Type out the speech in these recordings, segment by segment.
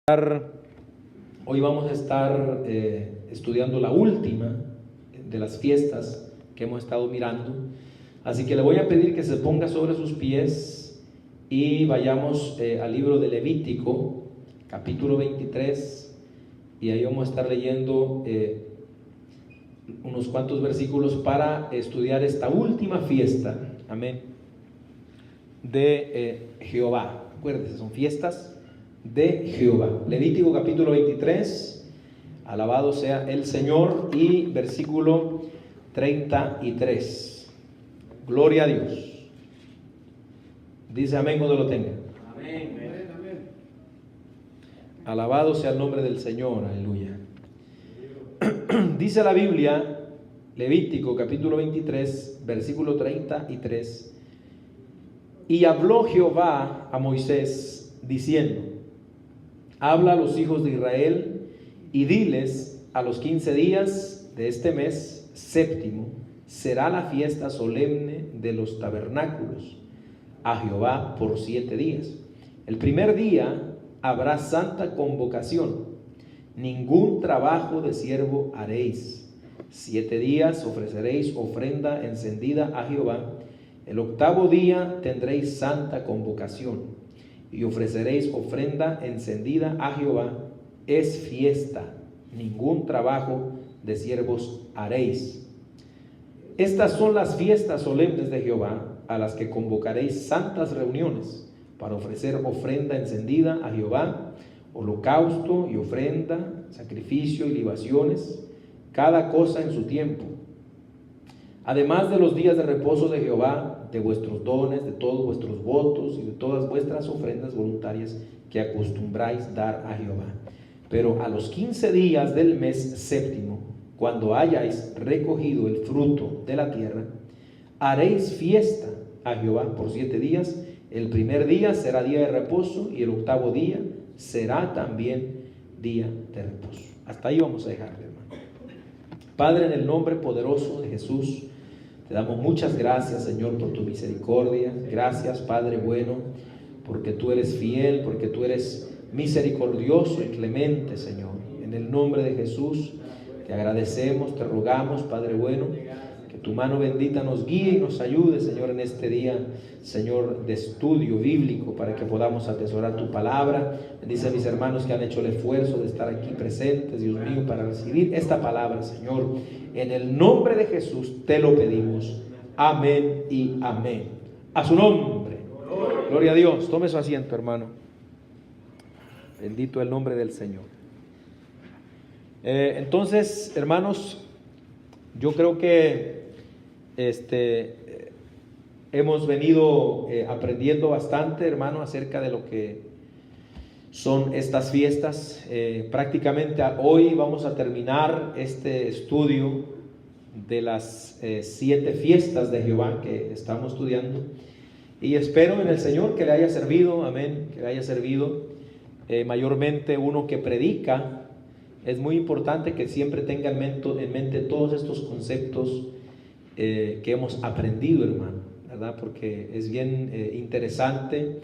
Hoy vamos a estar estudiando la última de las fiestas que hemos estado mirando, así que le voy a pedir que se ponga sobre sus pies y vayamos al libro de Levítico, capítulo 23, y ahí vamos a estar leyendo unos cuantos versículos para estudiar esta última fiesta, amén, de Jehová. Acuérdense, son fiestas de Jehová. Levítico capítulo 23, alabado sea el Señor, y versículo 33. Gloria a Dios. Dice amén cuando lo tenga. Amén. Amén. Alabado sea el nombre del Señor, aleluya. Dice la Biblia, Levítico capítulo 23, versículo 33. Y habló Jehová a Moisés diciendo: habla a los hijos de Israel y diles: a los 15 días de este mes séptimo será la fiesta solemne de los tabernáculos a Jehová por 7 días. El primer día habrá santa convocación, ningún trabajo de siervo haréis. 7 días ofreceréis ofrenda encendida a Jehová. El octavo día tendréis santa convocación y ofreceréis ofrenda encendida a Jehová. Es fiesta, ningún trabajo de siervos haréis. Estas son las fiestas solemnes de Jehová, a las que convocaréis santas reuniones, para ofrecer ofrenda encendida a Jehová, holocausto y ofrenda, sacrificio y libaciones, cada cosa en su tiempo. Además de los días de reposo de Jehová, de vuestros dones, de todos vuestros votos y de todas vuestras ofrendas voluntarias que acostumbráis dar a Jehová. Pero a los 15 días del mes séptimo, cuando hayáis recogido el fruto de la tierra, haréis fiesta a Jehová por 7 días. El primer día será día de reposo y el octavo día será también día de reposo. Hasta ahí vamos a dejarle, hermano. Padre, en el nombre poderoso de Jesús, te damos muchas gracias, Señor, por tu misericordia. Gracias, Padre bueno, porque tú eres fiel, porque tú eres misericordioso y clemente, Señor. En el nombre de Jesús te agradecemos, te rogamos, Padre bueno, que tu mano bendita nos guíe y nos ayude, Señor, en este día, Señor, de estudio bíblico, para que podamos atesorar tu palabra. Bendice a mis hermanos que han hecho el esfuerzo de estar aquí presentes, Dios mío, para recibir esta palabra, Señor. En el nombre de Jesús te lo pedimos. Amén y amén. A su nombre. Gloria a Dios. Tome su asiento, hermano. Bendito el nombre del Señor. Entonces, hermanos, yo creo que hemos venido aprendiendo bastante, hermano, acerca de lo que son estas fiestas. Prácticamente hoy vamos a terminar este estudio de las 7 fiestas de Jehová que estamos estudiando, y espero en el Señor que le haya servido, amén, que le haya servido. Mayormente uno que predica, es muy importante que siempre tenga en mente todos estos conceptos que hemos aprendido, hermano, ¿verdad? Porque es bien interesante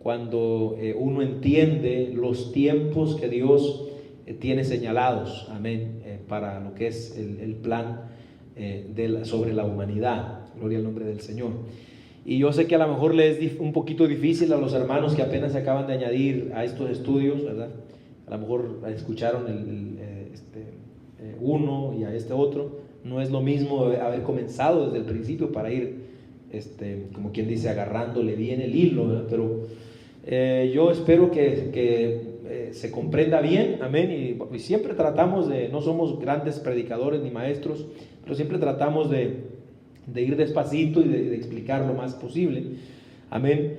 cuando uno entiende los tiempos que Dios tiene señalados, amén, para lo que es el plan sobre la humanidad. Gloria al nombre del Señor. Y yo sé que a lo mejor le es un poquito difícil a los hermanos que apenas se acaban de añadir a estos estudios, ¿verdad? A lo mejor escucharon uno y a este otro. No es lo mismo haber comenzado desde el principio para ir, como quien dice, agarrándole bien el hilo, ¿verdad? Pero yo espero que se comprenda bien, amén. Y siempre tratamos no somos grandes predicadores ni maestros, pero siempre tratamos de ir despacito y de explicar lo más posible, amén.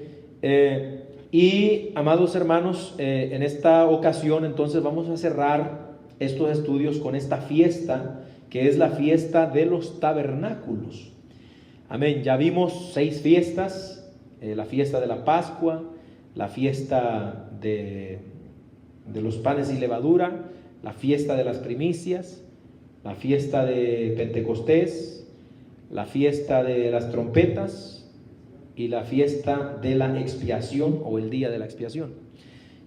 Y amados hermanos, en esta ocasión entonces vamos a cerrar estos estudios con esta fiesta, que es la fiesta de los tabernáculos, amén. Ya vimos 6 fiestas: la fiesta de la Pascua, la fiesta de los panes y levadura, la fiesta de las primicias, la fiesta de Pentecostés, la fiesta de las trompetas y la fiesta de la expiación, o el día de la expiación.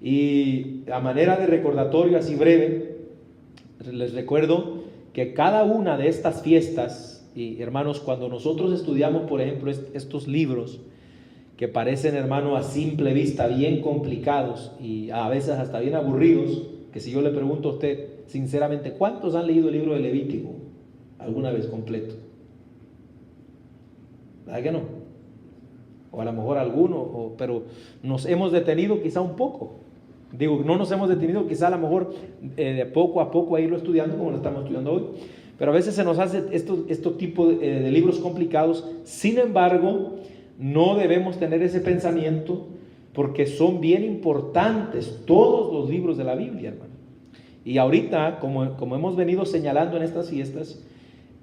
Y a manera de recordatorio así breve, les recuerdo que cada una de estas fiestas, y hermanos, cuando nosotros estudiamos, por ejemplo, estos libros, que parecen, hermano, a simple vista bien complicados y a veces hasta bien aburridos, que si yo le pregunto a usted, sinceramente, ¿cuántos han leído el libro de Levítico alguna vez completo? ¿Verdad que no? O a lo mejor alguno, pero nos hemos detenido quizá un poco. Digo, no nos hemos detenido quizá a lo mejor de poco a poco a irlo estudiando como lo estamos estudiando hoy, pero a veces se nos hace estos tipos de libros complicados. Sin embargo, no debemos tener ese pensamiento, porque son bien importantes todos los libros de la Biblia, hermano. Y ahorita, como hemos venido señalando en estas fiestas,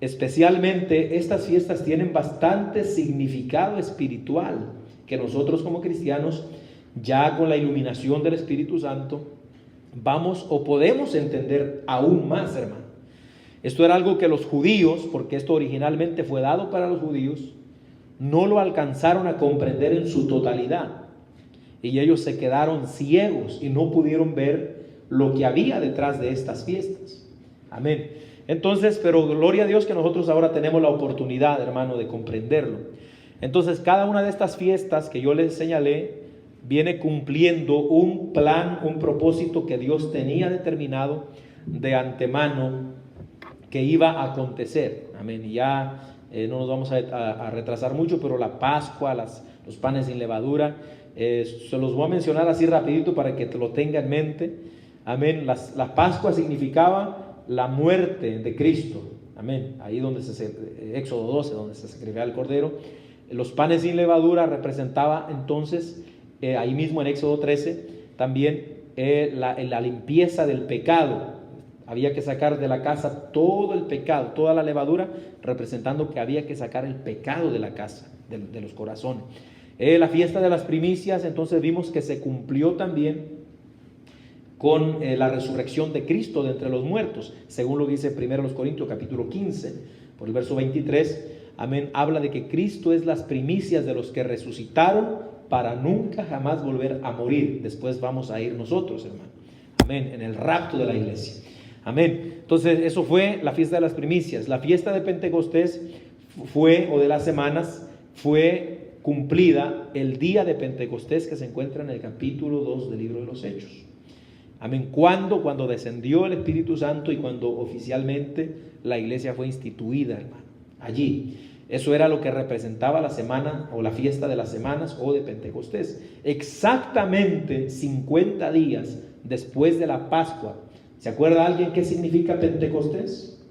especialmente estas fiestas tienen bastante significado espiritual, que nosotros como cristianos, ya con la iluminación del Espíritu Santo, vamos o podemos entender aún más, hermano. Esto era algo que los judíos, porque esto originalmente fue dado para los judíos, no lo alcanzaron a comprender en su totalidad. Y ellos se quedaron ciegos y no pudieron ver lo que había detrás de estas fiestas. Amén. Entonces, pero gloria a Dios que nosotros ahora tenemos la oportunidad, hermano, de comprenderlo. Entonces, cada una de estas fiestas que yo les señalé viene cumpliendo un plan, un propósito que Dios tenía determinado de antemano que iba a acontecer. Amén. Y ya no nos vamos a retrasar mucho, pero la Pascua, los panes sin levadura, se los voy a mencionar así rapidito para que te lo tenga en mente. Amén. La Pascua significaba la muerte de Cristo. Amén. Ahí donde Éxodo 12, donde se sacrificaba el cordero. Los panes sin levadura representaba entonces, ahí mismo en Éxodo 13, también la limpieza del pecado. Había que sacar de la casa todo el pecado, toda la levadura, representando que había que sacar el pecado de la casa, de los corazones. La fiesta de las primicias, entonces vimos que se cumplió también con la resurrección de Cristo de entre los muertos, según lo dice 1 Corintios capítulo 15, por el verso 23, amén, habla de que Cristo es las primicias de los que resucitaron para nunca jamás volver a morir. Después vamos a ir nosotros, hermano, amén, en el rapto de la iglesia. Amén. Entonces eso fue la fiesta de las primicias. La fiesta de Pentecostés fue, o de las semanas, fue cumplida el día de Pentecostés, que se encuentra en el capítulo 2 del libro de los Hechos. Amén. Cuando descendió el Espíritu Santo y cuando oficialmente la iglesia fue instituida, hermano. Allí. Eso era lo que representaba la semana o la fiesta de las semanas o de Pentecostés. Exactamente 50 días después de la Pascua. ¿Se acuerda alguien qué significa Pentecostés?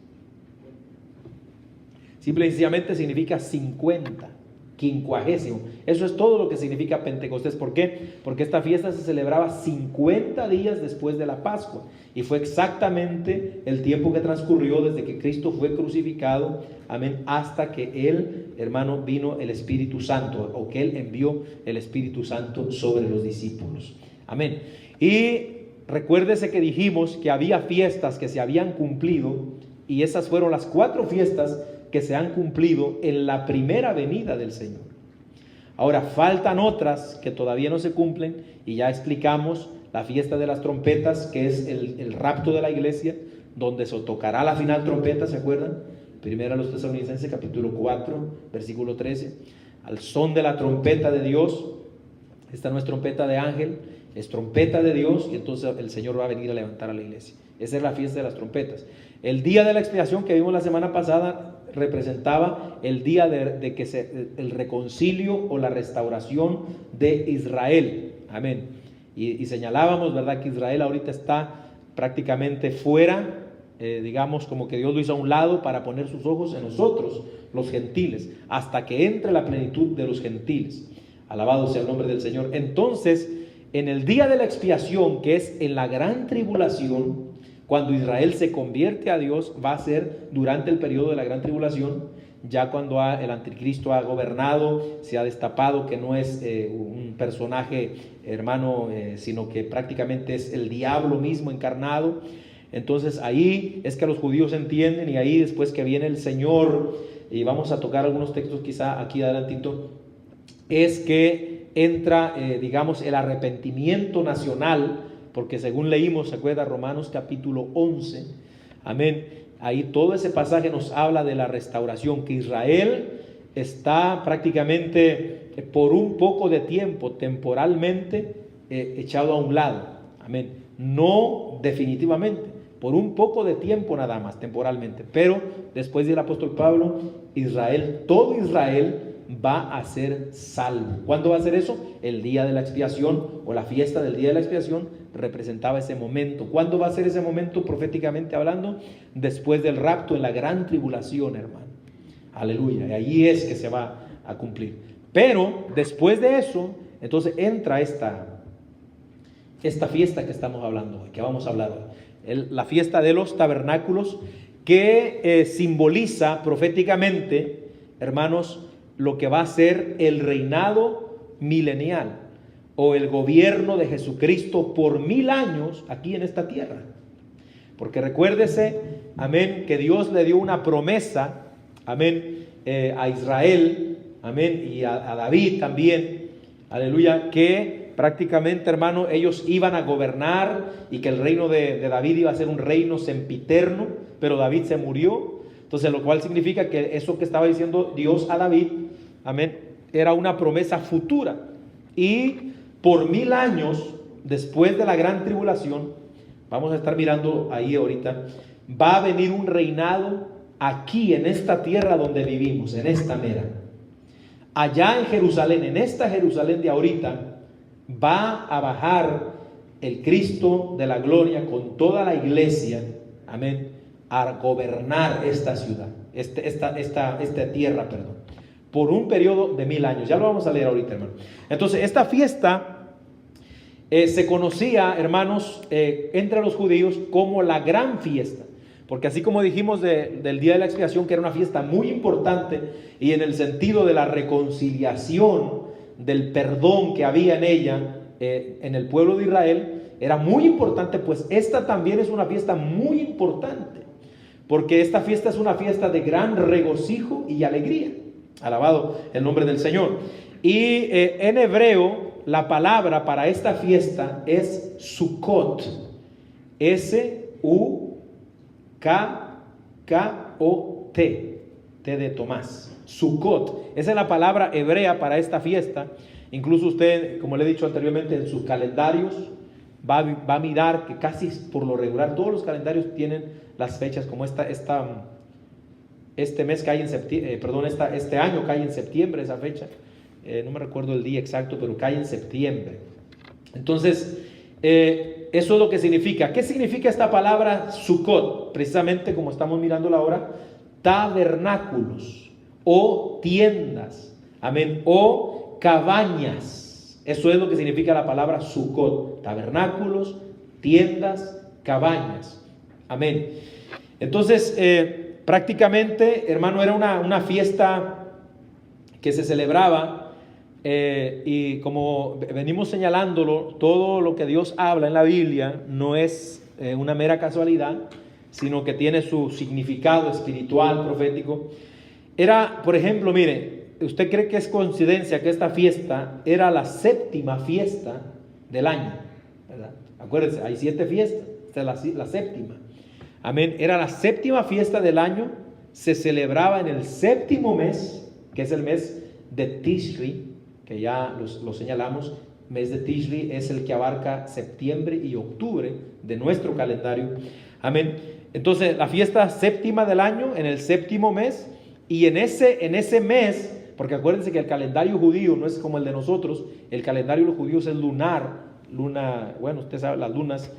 Simple y sencillamente significa 50, quincuagésimo. Eso es todo lo que significa Pentecostés. ¿Por qué? Porque esta fiesta se celebraba 50 días después de la Pascua. Y fue exactamente el tiempo que transcurrió desde que Cristo fue crucificado, amén, hasta que Él, hermano, vino el Espíritu Santo, o que Él envió el Espíritu Santo sobre los discípulos. Amén. Y recuérdese que dijimos que había fiestas que se habían cumplido, y esas fueron las 4 fiestas que se han cumplido en la primera venida del Señor. Ahora faltan otras que todavía no se cumplen, y ya explicamos la fiesta de las trompetas, que es el rapto de la iglesia, donde se tocará la final trompeta, ¿se acuerdan? Primera a los Tesalonicenses capítulo 4 versículo 13, al son de la trompeta de Dios. Esta no es trompeta de ángel, es trompeta de Dios, y entonces el Señor va a venir a levantar a la iglesia. Esa es la fiesta de las trompetas. El día de la expiación que vimos la semana pasada representaba el día de que el reconcilio o la restauración de Israel. Amén. Y señalábamos, ¿verdad?, que Israel ahorita está prácticamente fuera, digamos como que Dios lo hizo a un lado para poner sus ojos en nosotros, los gentiles, hasta que entre la plenitud de los gentiles. Alabado sea el nombre del Señor. Entonces, en el día de la expiación, que es en la gran tribulación, cuando Israel se convierte a Dios, va a ser durante el periodo de la gran tribulación, ya cuando el anticristo ha gobernado, se ha destapado que no es un personaje, hermano, sino que prácticamente es el diablo mismo encarnado. Entonces ahí es que los judíos entienden, y ahí después que viene el Señor, y vamos a tocar algunos textos quizá aquí adelantito, es que entra, digamos, el arrepentimiento nacional, porque según leímos, ¿se acuerda? Romanos capítulo 11, amén. Ahí todo ese pasaje nos habla de la restauración, que Israel está prácticamente por un poco de tiempo, temporalmente, echado a un lado, amén. No definitivamente, por un poco de tiempo nada más, temporalmente. Pero después del apóstol Pablo, Israel, todo Israel va a ser salvo. ¿Cuándo va a ser eso? El día de la expiación, o la fiesta del día de la expiación representaba ese momento. ¿Cuándo va a ser ese momento proféticamente hablando? Después del rapto, en la gran tribulación, hermano. Aleluya. Y ahí es que se va a cumplir. Pero después de eso, entonces entra esta fiesta que estamos hablando hoy, que vamos a hablar hoy. La fiesta de los tabernáculos, que simboliza proféticamente, hermanos, lo que va a ser el reinado milenial, o el gobierno de Jesucristo por 1000 años aquí en esta tierra. Porque recuérdese, amén, que Dios le dio una promesa, amén, a Israel, amén, y a David también, aleluya, que prácticamente, hermano, ellos iban a gobernar, y que el reino de David iba a ser un reino sempiterno, pero David se murió. Entonces, lo cual significa que eso que estaba diciendo Dios a David, amén, era una promesa futura. Y por 1000 años, después de la gran tribulación, vamos a estar mirando ahí ahorita, va a venir un reinado aquí en esta tierra donde vivimos, en esta mera. Allá en Jerusalén, en esta Jerusalén de ahorita, va a bajar el Cristo de la gloria con toda la iglesia, amén, a gobernar esta ciudad, esta tierra, perdón, por un periodo de 1000 años. Ya lo vamos a leer ahorita, hermano. Entonces, esta fiesta se conocía, hermanos, entre los judíos como la gran fiesta, porque así como dijimos del día de la expiación, que era una fiesta muy importante, y en el sentido de la reconciliación, del perdón que había en ella, en el pueblo de Israel, era muy importante, pues esta también es una fiesta muy importante, porque esta fiesta es una fiesta de gran regocijo y alegría. Alabado el nombre del Señor. Y en hebreo, la palabra para esta fiesta es Sukkot. S-U-K-K-O-T. T de Tomás. Sukkot. Esa es la palabra hebrea para esta fiesta. Incluso usted, como le he dicho anteriormente, en sus calendarios va a mirar que casi por lo regular todos los calendarios tienen las fechas como este mes cae en septiembre, este año cae en septiembre esa fecha. No me recuerdo el día exacto, pero cae en septiembre. Entonces, eso es lo que significa. ¿Qué significa esta palabra Sukkot? Precisamente como estamos mirando ahora, tabernáculos o tiendas, amén, o cabañas. Eso es lo que significa la palabra Sukkot: tabernáculos, tiendas, cabañas, amén. Entonces, prácticamente, hermano, era una fiesta que se celebraba, y como venimos señalándolo, todo lo que Dios habla en la Biblia no es una mera casualidad, sino que tiene su significado espiritual, profético. Era, por ejemplo, mire, ¿usted cree que es coincidencia que esta fiesta era la 7ª fiesta del año? ¿Verdad? Acuérdense, hay 7 fiestas, esta es la 7ª. Amén. Era la 7ª fiesta del año, se celebraba en el 7º mes, que es el mes de Tishri, que ya lo señalamos. Mes de Tishri es el que abarca septiembre y octubre de nuestro calendario. Amén. Entonces, la fiesta 7ª del año, en el 7º mes, y en ese mes, porque acuérdense que el calendario judío no es como el de nosotros, el calendario de los judíos es lunar, bueno, usted sabe las lunas,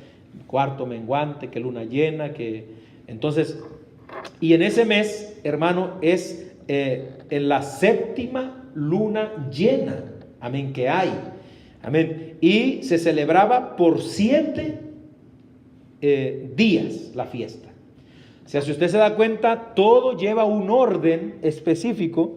cuarto menguante, que luna llena, entonces, y en ese mes, hermano, es en la 7ª luna llena, amén, que hay, amén, y se celebraba por 7 días la fiesta. O sea, si usted se da cuenta, todo lleva un orden específico,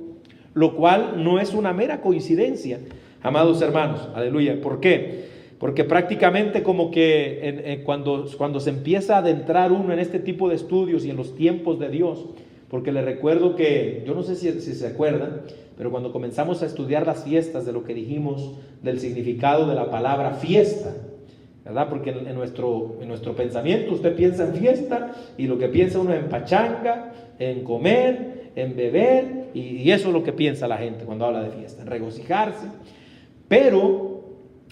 lo cual no es una mera coincidencia, amados hermanos, aleluya. ¿Por qué? Porque prácticamente como que cuando se empieza a adentrar uno en este tipo de estudios y en los tiempos de Dios, porque les recuerdo que, yo no sé si se acuerdan, pero cuando comenzamos a estudiar las fiestas, de lo que dijimos del significado de la palabra fiesta, ¿verdad? Porque en nuestro pensamiento usted piensa en fiesta y lo que piensa uno es en pachanga, en comer, en beber, y eso es lo que piensa la gente cuando habla de fiesta, en regocijarse. Pero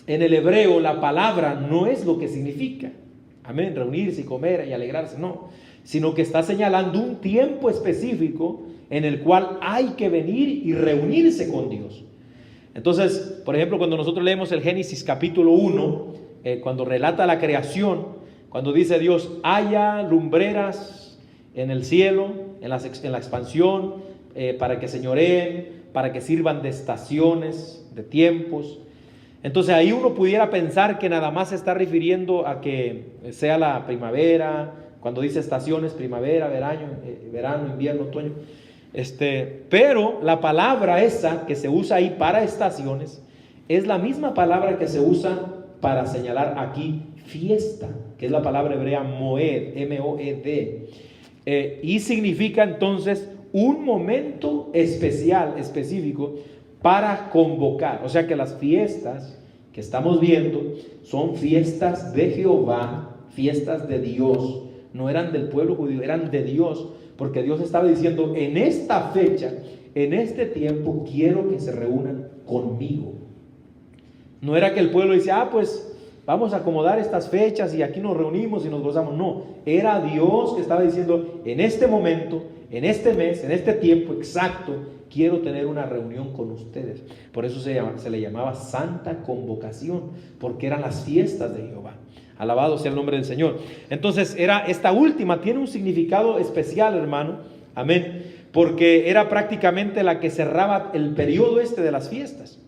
en el hebreo la palabra no es lo que significa, amén, reunirse y comer y alegrarse, no, sino que está señalando un tiempo específico en el cual hay que venir y reunirse con Dios. Entonces, por ejemplo, cuando nosotros leemos el Génesis capítulo 1, cuando relata la creación, cuando dice Dios, haya lumbreras en el cielo, en la expansión, para que señoreen, para que sirvan de estaciones, de tiempos. Entonces ahí uno pudiera pensar que nada más se está refiriendo a que sea la primavera, cuando dice estaciones, primavera, verano, invierno, otoño. Pero la palabra esa que se usa ahí para estaciones es la misma palabra que se usa para señalar aquí fiesta, que es la palabra hebrea moed, M-O-E-D, y significa entonces un momento especial, específico, para convocar. O sea que las fiestas que estamos viendo son fiestas de Jehová, fiestas de Dios. No eran del pueblo judío, eran de Dios, porque Dios estaba diciendo, en esta fecha, en este tiempo, quiero que se reúnan conmigo. No era que el pueblo decía, pues vamos a acomodar estas fechas y aquí nos reunimos y nos gozamos. No, era Dios que estaba diciendo, en este momento, en este mes, en este tiempo exacto, quiero tener una reunión con ustedes. Por eso se le llamaba Santa Convocación, porque eran las fiestas de Jehová. Alabado sea el nombre del Señor. Entonces esta última tiene un significado especial, hermano, amén, porque era prácticamente la que cerraba el periodo de las fiestas.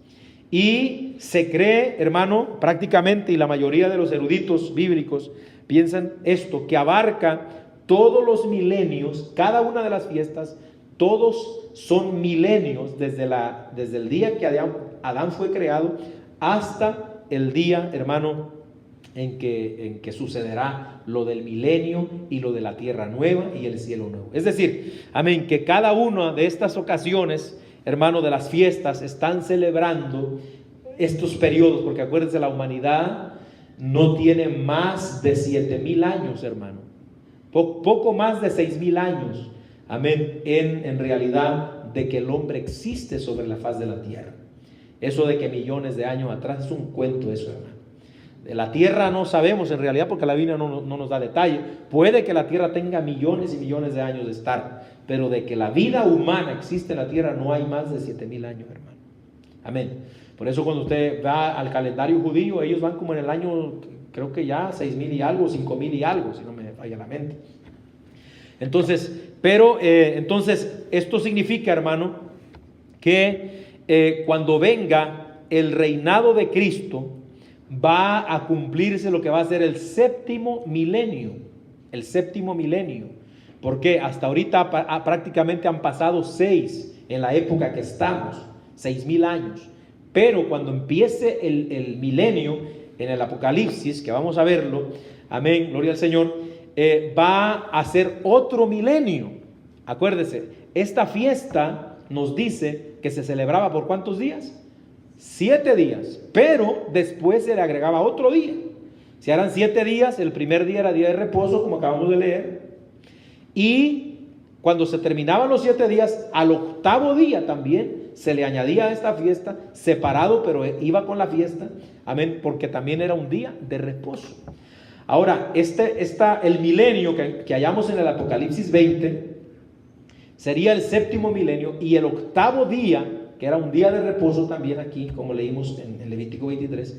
Y se cree, hermano, prácticamente, y la mayoría de los eruditos bíblicos piensan esto, que abarca todos los milenios, cada una de las fiestas, todos son milenios desde el día que Adán fue creado hasta el día, hermano, en que sucederá lo del milenio y lo de la tierra nueva y el cielo nuevo. Es decir, amén, que cada una de estas ocasiones, hermano, de las fiestas, están celebrando estos periodos, porque acuérdense, la humanidad no tiene más de 7,000 años, hermano, poco más de 6,000 años, amén, en realidad de que el hombre existe sobre la faz de la tierra. Eso de que millones de años atrás es un cuento, eso, hermano. De la tierra no sabemos en realidad, porque la Biblia no nos da detalle. Puede que la tierra tenga millones y millones de años de estar, pero de que la vida humana existe en la tierra no hay más de 7,000 años, hermano. Amén. Por eso cuando usted va al calendario judío, ellos van como en el año, creo que ya 6,000 y algo, 5,000 y algo, si no me falla la mente. Entonces, entonces esto significa, hermano, que cuando venga el reinado de Cristo, va a cumplirse lo que va a ser el séptimo milenio. El séptimo milenio. Porque hasta ahorita prácticamente han pasado 6 en la época que estamos, 6,000 años. Pero cuando empiece el milenio, en el Apocalipsis, que vamos a verlo, amén, gloria al Señor, va a ser otro milenio. Acuérdese, esta fiesta nos dice que se celebraba por ¿cuántos días? 7 días, pero después se le agregaba otro día. Si eran 7 días, el primer día era día de reposo, como acabamos de leer, y cuando se terminaban los 7 días, al 8º día también se le añadía a esta fiesta, separado, pero iba con la fiesta, amén, porque también era un día de reposo. Ahora, el milenio que hallamos en el Apocalipsis 20 sería el séptimo milenio, y el 8º día, que era un día de reposo también aquí, como leímos en Levítico 23,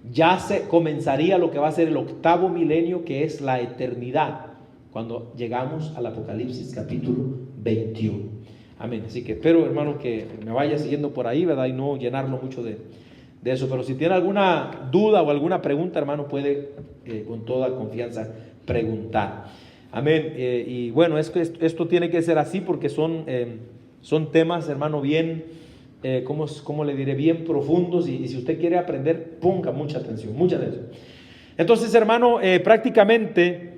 ya se comenzaría lo que va a ser el 8º milenio, que es la eternidad, cuando llegamos al Apocalipsis capítulo 21. Amén. Así que espero, hermano, que me vaya siguiendo por ahí, ¿verdad? Y no llenarlo mucho de eso. Pero si tiene alguna duda o alguna pregunta, hermano, puede con toda confianza preguntar. Amén. Y bueno, esto tiene que ser así porque son temas, hermano, bien, ¿cómo le diré? Bien profundos, y si usted quiere aprender, ponga mucha atención, mucha atención. Entonces, hermano, prácticamente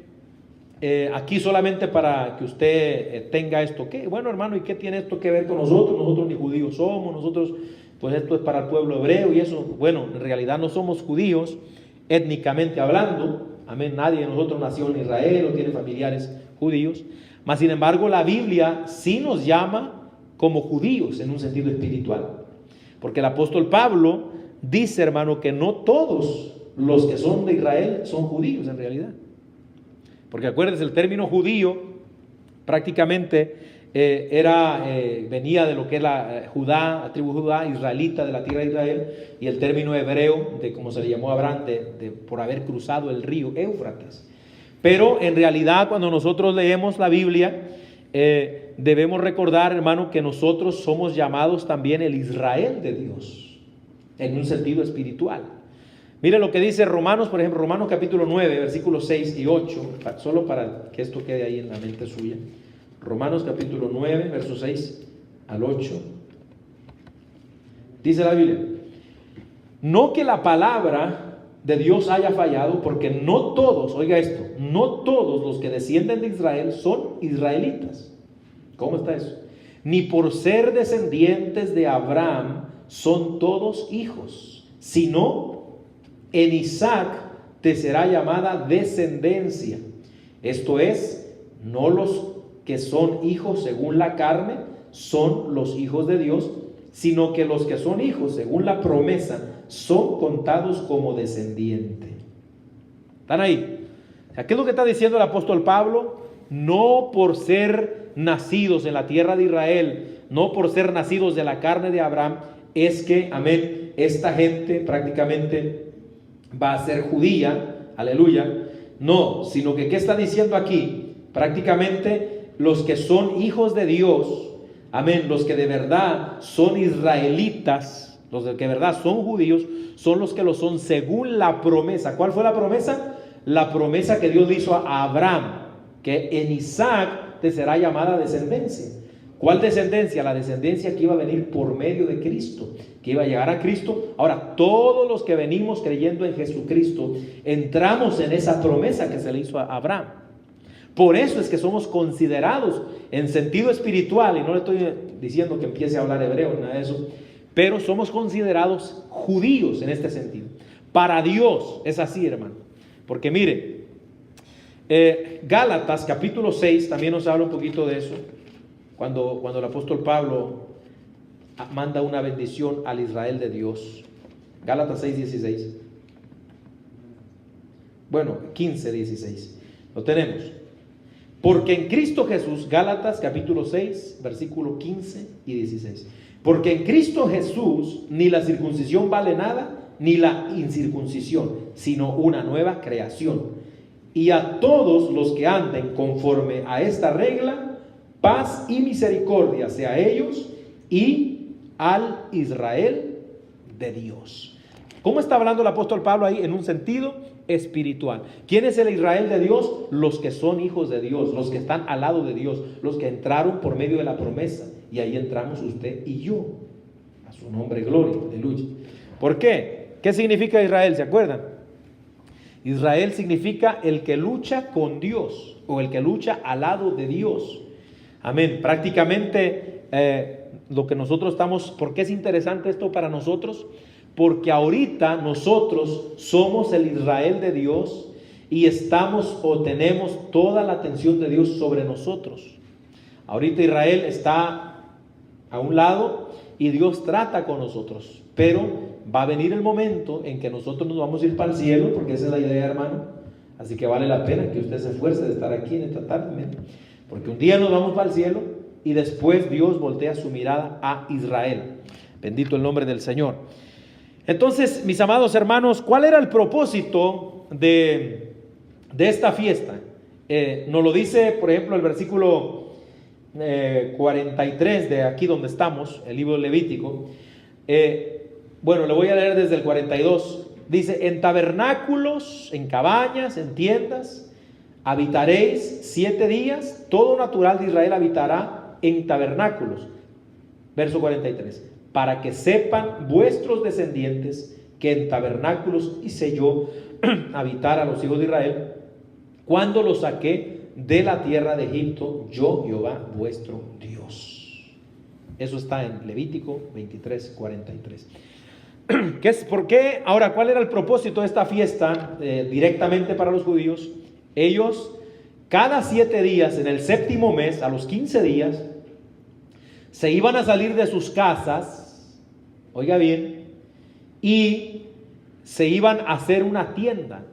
aquí solamente para que usted tenga esto. ¿Qué? Bueno, hermano, ¿y qué tiene esto que ver con nosotros? Nosotros ni judíos somos, nosotros, pues esto es para el pueblo hebreo y eso. Bueno, en realidad no somos judíos étnicamente hablando. Amén, nadie de nosotros nació en Israel o tiene familiares judíos. Mas sin embargo, la Biblia sí nos llama como judíos en un sentido espiritual. Porque el apóstol Pablo dice, hermano, que no todos los que son de Israel son judíos en realidad. Porque acuérdense, el término judío prácticamente venía de lo que es la Judá, la tribu Judá, israelita de la tierra de Israel, y el término hebreo, de como se le llamó a Abraham, por haber cruzado el río Éufrates. Pero en realidad, cuando nosotros leemos la Biblia, debemos recordar, hermano, que nosotros somos llamados también el Israel de Dios, en un sentido espiritual. Mire lo que dice Romanos, por ejemplo, Romanos capítulo 9, versículos 6 y 8, solo para que esto quede ahí en la mente suya. Romanos capítulo 9, versos 6 al 8. Dice la Biblia: no que la palabra de Dios haya fallado, porque no todos, oiga esto, no todos los que descienden de Israel son israelitas. ¿Cómo está eso? Ni por ser descendientes de Abraham son todos hijos, sino en Isaac te será llamada descendencia. Esto es, no los que son hijos según la carne son los hijos de Dios, sino que los que son hijos según la promesa son contados como descendiente. ¿Están ahí? O sea, ¿qué es lo que está diciendo el apóstol Pablo? No por ser nacidos en la tierra de Israel, no por ser nacidos de la carne de Abraham, es que, amén, esta gente prácticamente va a ser judía, aleluya. No, sino que ¿qué está diciendo aquí? Prácticamente los que son hijos de Dios, amén, los que de verdad son israelitas, los que de verdad son judíos, son los que lo son según la promesa. ¿Cuál fue la promesa? La promesa que Dios le hizo a Abraham, que en Isaac te será llamada descendencia. ¿Cuál descendencia? La descendencia que iba a venir por medio de Cristo, que iba a llegar a Cristo. Ahora, todos los que venimos creyendo en Jesucristo, entramos en esa promesa que se le hizo a Abraham. Por eso es que somos considerados en sentido espiritual, y no le estoy diciendo que empiece a hablar hebreo, nada de eso, pero somos considerados judíos en este sentido. Para Dios es así, hermano. Porque mire, Gálatas capítulo 6 también nos habla un poquito de eso. Cuando el apóstol Pablo manda una bendición al Israel de Dios. Gálatas 6:16. Bueno, 15:16. Lo tenemos. Porque en Cristo Jesús, Gálatas capítulo 6, versículo 15 y 16. Porque en Cristo Jesús ni la circuncisión vale nada, ni la incircuncisión, sino una nueva creación. Y a todos los que anden conforme a esta regla, paz y misericordia sea a ellos y al Israel de Dios. ¿Cómo está hablando el apóstol Pablo ahí? En un sentido espiritual. ¿Quién es el Israel de Dios? Los que son hijos de Dios, los que están al lado de Dios, los que entraron por medio de la promesa. Y ahí entramos usted y yo. A su nombre, gloria, aleluya. ¿Por qué? ¿Qué significa Israel? ¿Se acuerdan? Israel significa el que lucha con Dios, o el que lucha al lado de Dios. Amén. Prácticamente lo que nosotros estamos, ¿por qué es interesante esto para nosotros? Porque ahorita nosotros somos el Israel de Dios y estamos o tenemos toda la atención de Dios sobre nosotros. Ahorita Israel está a un lado y Dios trata con nosotros, pero va a venir el momento en que nosotros nos vamos a ir para el cielo, porque esa es la idea, hermano. Así que vale la pena que usted se esfuerce de estar aquí en esta tarde, porque un día nos vamos para el cielo y después Dios voltea su mirada a Israel. Bendito el nombre del Señor. Entonces, mis amados hermanos, ¿cuál era el propósito de esta fiesta? Nos lo dice, por ejemplo, el versículo 43 de aquí donde estamos, el libro Levítico. Bueno, le voy a leer desde el 42. Dice: en tabernáculos, en cabañas, en tiendas, habitaréis 7 días. Todo natural de Israel habitará en tabernáculos. Verso 43. Para que sepan vuestros descendientes que en tabernáculos hice yo habitar a los hijos de Israel cuando los saqué de la tierra de Egipto, yo Jehová vuestro Dios. Eso está en Levítico 23, 43. ¿Por qué? Ahora, ¿cuál era el propósito de esta fiesta directamente para los judíos? Ellos, cada 7 días, en el séptimo mes, a los 15 días, se iban a salir de sus casas, oiga bien, y se iban a hacer una tienda.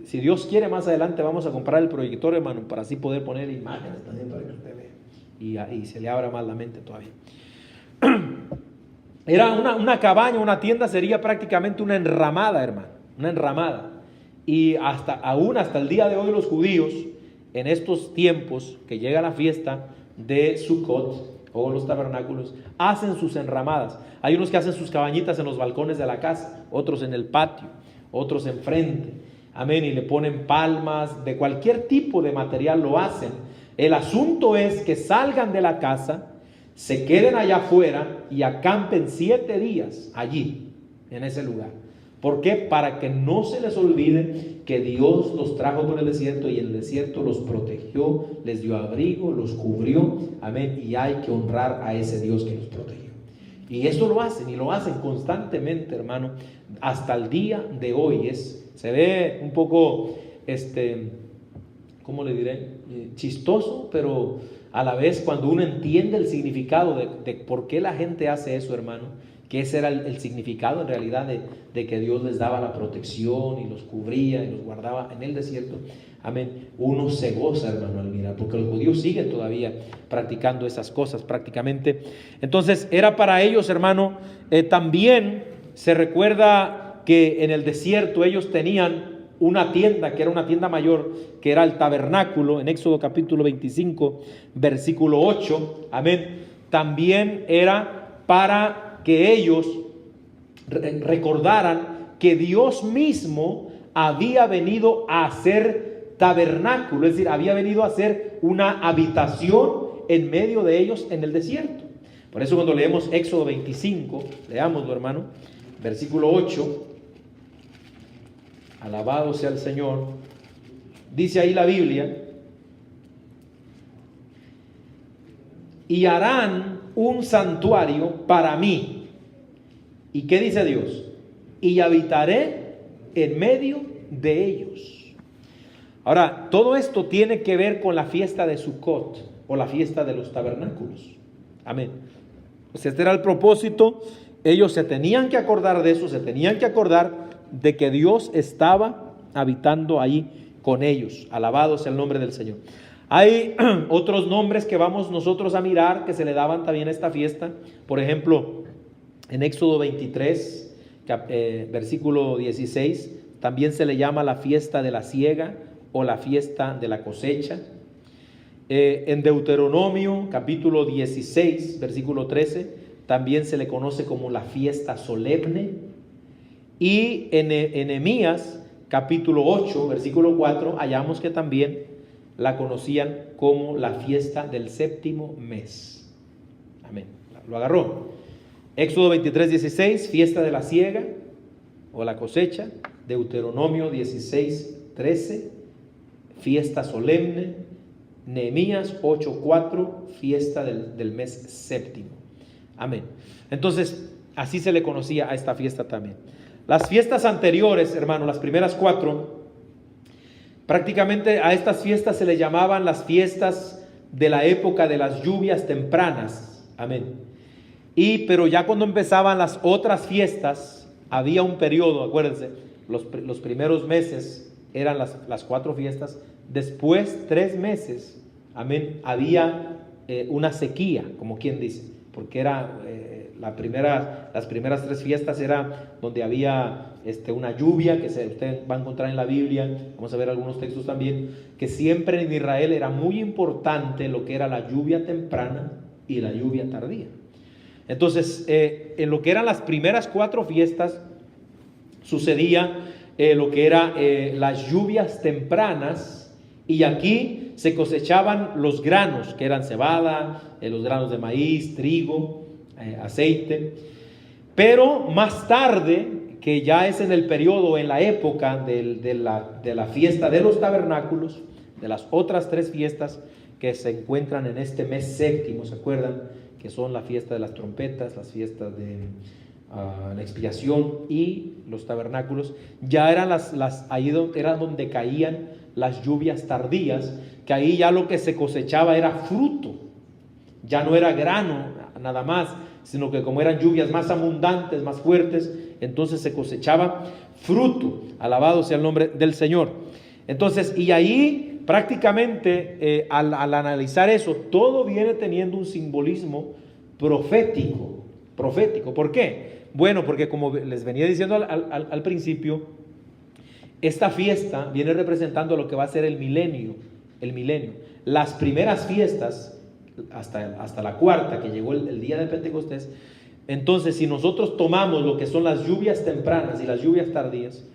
Si Dios quiere, más adelante vamos a comprar el proyector, hermano, para así poder poner imágenes también para que usted vea y se le abra más la mente todavía. Era una cabaña, una tienda sería prácticamente una enramada, hermano, una enramada. Y aún hasta el día de hoy los judíos, en estos tiempos que llega la fiesta de Sukkot o los tabernáculos, hacen sus enramadas. Hay unos que hacen sus cabañitas en los balcones de la casa, otros en el patio, otros enfrente. Amén, y le ponen palmas, de cualquier tipo de material lo hacen. El asunto es que salgan de la casa, se queden allá afuera y acampen 7 días allí, en ese lugar. ¿Por qué? Para que no se les olvide que Dios los trajo por el desierto y en el desierto los protegió, les dio abrigo, los cubrió. Amén. Y hay que honrar a ese Dios que los protegió. Y esto lo hacen, y lo hacen constantemente, hermano, hasta el día de hoy. Se ve un poco, ¿cómo le diré? Chistoso, pero a la vez cuando uno entiende el significado de por qué la gente hace eso, hermano, que ese era el significado en realidad de que Dios les daba la protección y los cubría y los guardaba en el desierto. Amén. Uno se goza, hermano, al mirar, porque los judíos siguen todavía practicando esas cosas prácticamente. Entonces era para ellos, hermano, también se recuerda que en el desierto ellos tenían una tienda, que era una tienda mayor, que era el tabernáculo, en Éxodo capítulo 25, versículo 8, amén. También era para que ellos recordaran que Dios mismo había venido a hacer tabernáculo, es decir, había venido a hacer una habitación en medio de ellos en el desierto. Por eso cuando leemos Éxodo 25, leámoslo, hermano, versículo 8, alabado sea el Señor, dice ahí la Biblia: y harán un santuario para mí. ¿Y qué dice Dios? Y habitaré en medio de ellos. Ahora, todo esto tiene que ver con la fiesta de Sukkot o la fiesta de los tabernáculos. Amén. O sea, este era el propósito. Ellos se tenían que acordar de eso, se tenían que acordar de que Dios estaba habitando ahí con ellos. Alabado sea el nombre del Señor. Hay otros nombres que vamos nosotros a mirar que se le daban también a esta fiesta. Por ejemplo, en Éxodo 23, versículo 16, también se le llama la fiesta de la siega o la fiesta de la cosecha. En Deuteronomio capítulo 16, versículo 13, también se le conoce como la fiesta solemne. Y en Nehemías capítulo 8, versículo 4, hallamos que también la conocían como la fiesta del séptimo mes. Amén. Lo agarró. Éxodo 23, 16, fiesta de la siega o la cosecha. Deuteronomio 16, 13, fiesta solemne. Nehemías 8, 4, fiesta del mes séptimo. Amén. Entonces, así se le conocía a esta fiesta también. Las fiestas anteriores, hermano, las primeras 4, prácticamente a estas fiestas se le llamaban las fiestas de la época de las lluvias tempranas. Amén. Pero ya cuando empezaban las otras fiestas, había un periodo, acuérdense, los primeros meses eran las 4 fiestas. Después 3 meses, amén, había una sequía, como quien dice, porque era las primeras 3 fiestas era donde había una lluvia que usted va a encontrar en la Biblia. Vamos a ver algunos textos también, que siempre en Israel era muy importante lo que era la lluvia temprana y la lluvia tardía. Entonces, en lo que eran las primeras 4 fiestas, sucedía lo que eran las lluvias tempranas, y aquí se cosechaban los granos, que eran cebada, los granos de maíz, trigo, aceite. Pero más tarde, que ya es en el periodo, en la época de la fiesta de los tabernáculos, de las otras 3 fiestas que se encuentran en este mes séptimo, ¿se acuerdan? Que son la fiesta de las trompetas, las fiestas de la expiación y los tabernáculos. Ya eran ahí era donde caían las lluvias tardías, que ahí ya lo que se cosechaba era fruto, ya no era grano nada más, sino que como eran lluvias más abundantes, más fuertes, entonces se cosechaba fruto. Alabado sea el nombre del Señor. Entonces, y ahí prácticamente al analizar eso, todo viene teniendo un simbolismo profético. ¿Por qué? Bueno, porque como les venía diciendo al principio, esta fiesta viene representando lo que va a ser el milenio. Las primeras fiestas, hasta la cuarta, que llegó el día de Pentecostés. Entonces, si nosotros tomamos lo que son las lluvias tempranas y las lluvias tardías,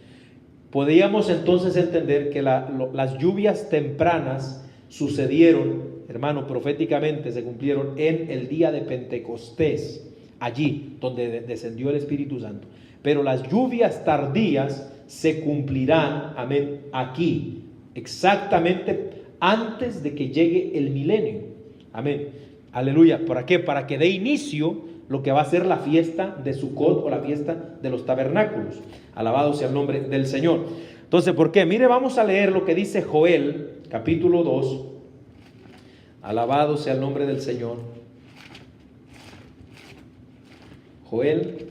podríamos entonces entender que las lluvias tempranas sucedieron, hermano, proféticamente se cumplieron en el día de Pentecostés, allí donde descendió el Espíritu Santo. Pero las lluvias tardías se cumplirán, amén, aquí, exactamente antes de que llegue el milenio. Amén. Aleluya. ¿Para qué? Para que dé inicio lo que va a ser la fiesta de Sucot o la fiesta de los tabernáculos. Alabado sea el nombre del Señor. Entonces, ¿por qué? Mire, vamos a leer lo que dice Joel, capítulo 2. Alabado sea el nombre del Señor. Joel.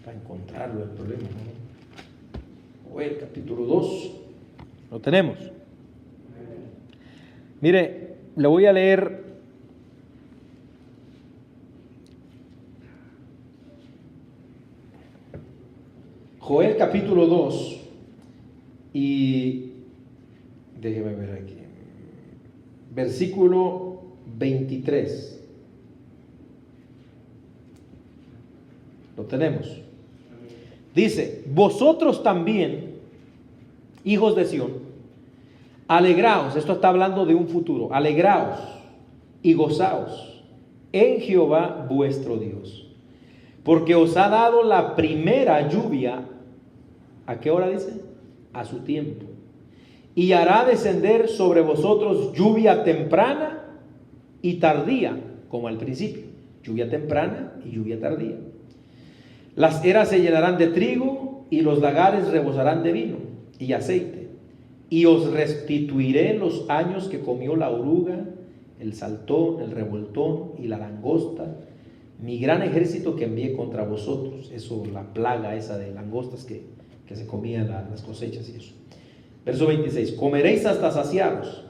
Para encontrarlo el problema, ¿no? Joel, capítulo 2. Lo tenemos. Mire, le voy a leer Joel capítulo 2 y déjeme ver aquí, versículo 23. Lo tenemos. Dice: vosotros también, hijos de Sión, alegraos. Esto está hablando de un futuro. Alegraos y gozaos en Jehová vuestro Dios, porque os ha dado la primera lluvia. ¿A qué hora dice? A su tiempo. Y hará descender sobre vosotros lluvia temprana y tardía, como al principio. Lluvia temprana y lluvia tardía. Las eras se llenarán de trigo y los lagares rebosarán de vino y aceite. Y os restituiré los años que comió la oruga, el saltón, el revoltón y la langosta, mi gran ejército que envié contra vosotros. Eso, la plaga esa de langostas que se comían las cosechas y eso. Verso 26. Comeréis hasta saciaros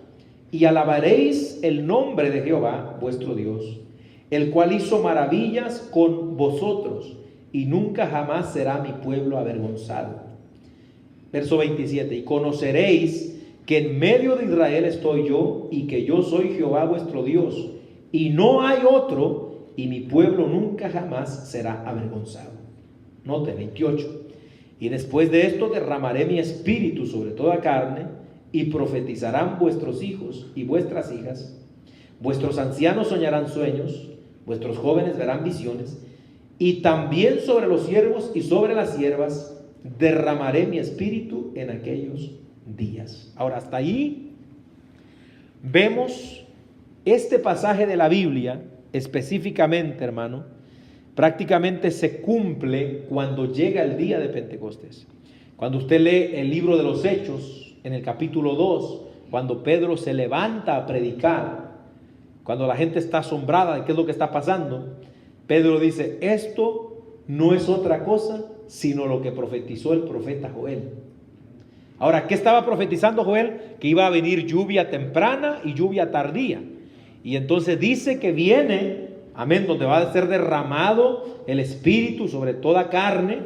y alabaréis el nombre de Jehová vuestro Dios, el cual hizo maravillas con vosotros, y nunca jamás será mi pueblo avergonzado. Verso 27. Y conoceréis que en medio de Israel estoy yo, y que yo soy Jehová vuestro Dios, y no hay otro, y mi pueblo nunca jamás será avergonzado. Note, 28. Y después de esto derramaré mi espíritu sobre toda carne, y profetizarán vuestros hijos y vuestras hijas, vuestros ancianos soñarán sueños, vuestros jóvenes verán visiones, y también sobre los siervos y sobre las siervas derramaré mi espíritu en aquellos días. Ahora, hasta ahí vemos este pasaje de la Biblia específicamente, hermano, prácticamente se cumple cuando llega el día de Pentecostés. Cuando usted lee el libro de los Hechos, en el capítulo 2, cuando Pedro se levanta a predicar, cuando la gente está asombrada de qué es lo que está pasando, Pedro dice: esto no es otra cosa sino lo que profetizó el profeta Joel. Ahora, ¿qué estaba profetizando Joel? Que iba a venir lluvia temprana y lluvia tardía. Y entonces dice que viene, amén, donde va a ser derramado el Espíritu sobre toda carne,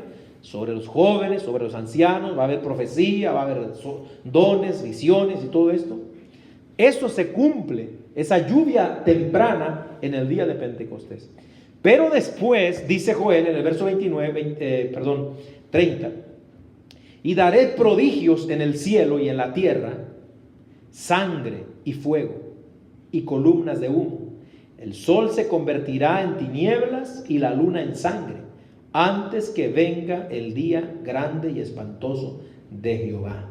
sobre los jóvenes, sobre los ancianos, va a haber profecía, va a haber dones, visiones y todo esto. Eso se cumple, esa lluvia temprana en el día de Pentecostés. Pero después, dice Joel en el verso 30, y daré prodigios en el cielo y en la tierra, sangre y fuego y columnas de humo. El sol se convertirá en tinieblas y la luna en sangre antes que venga el día grande y espantoso de Jehová.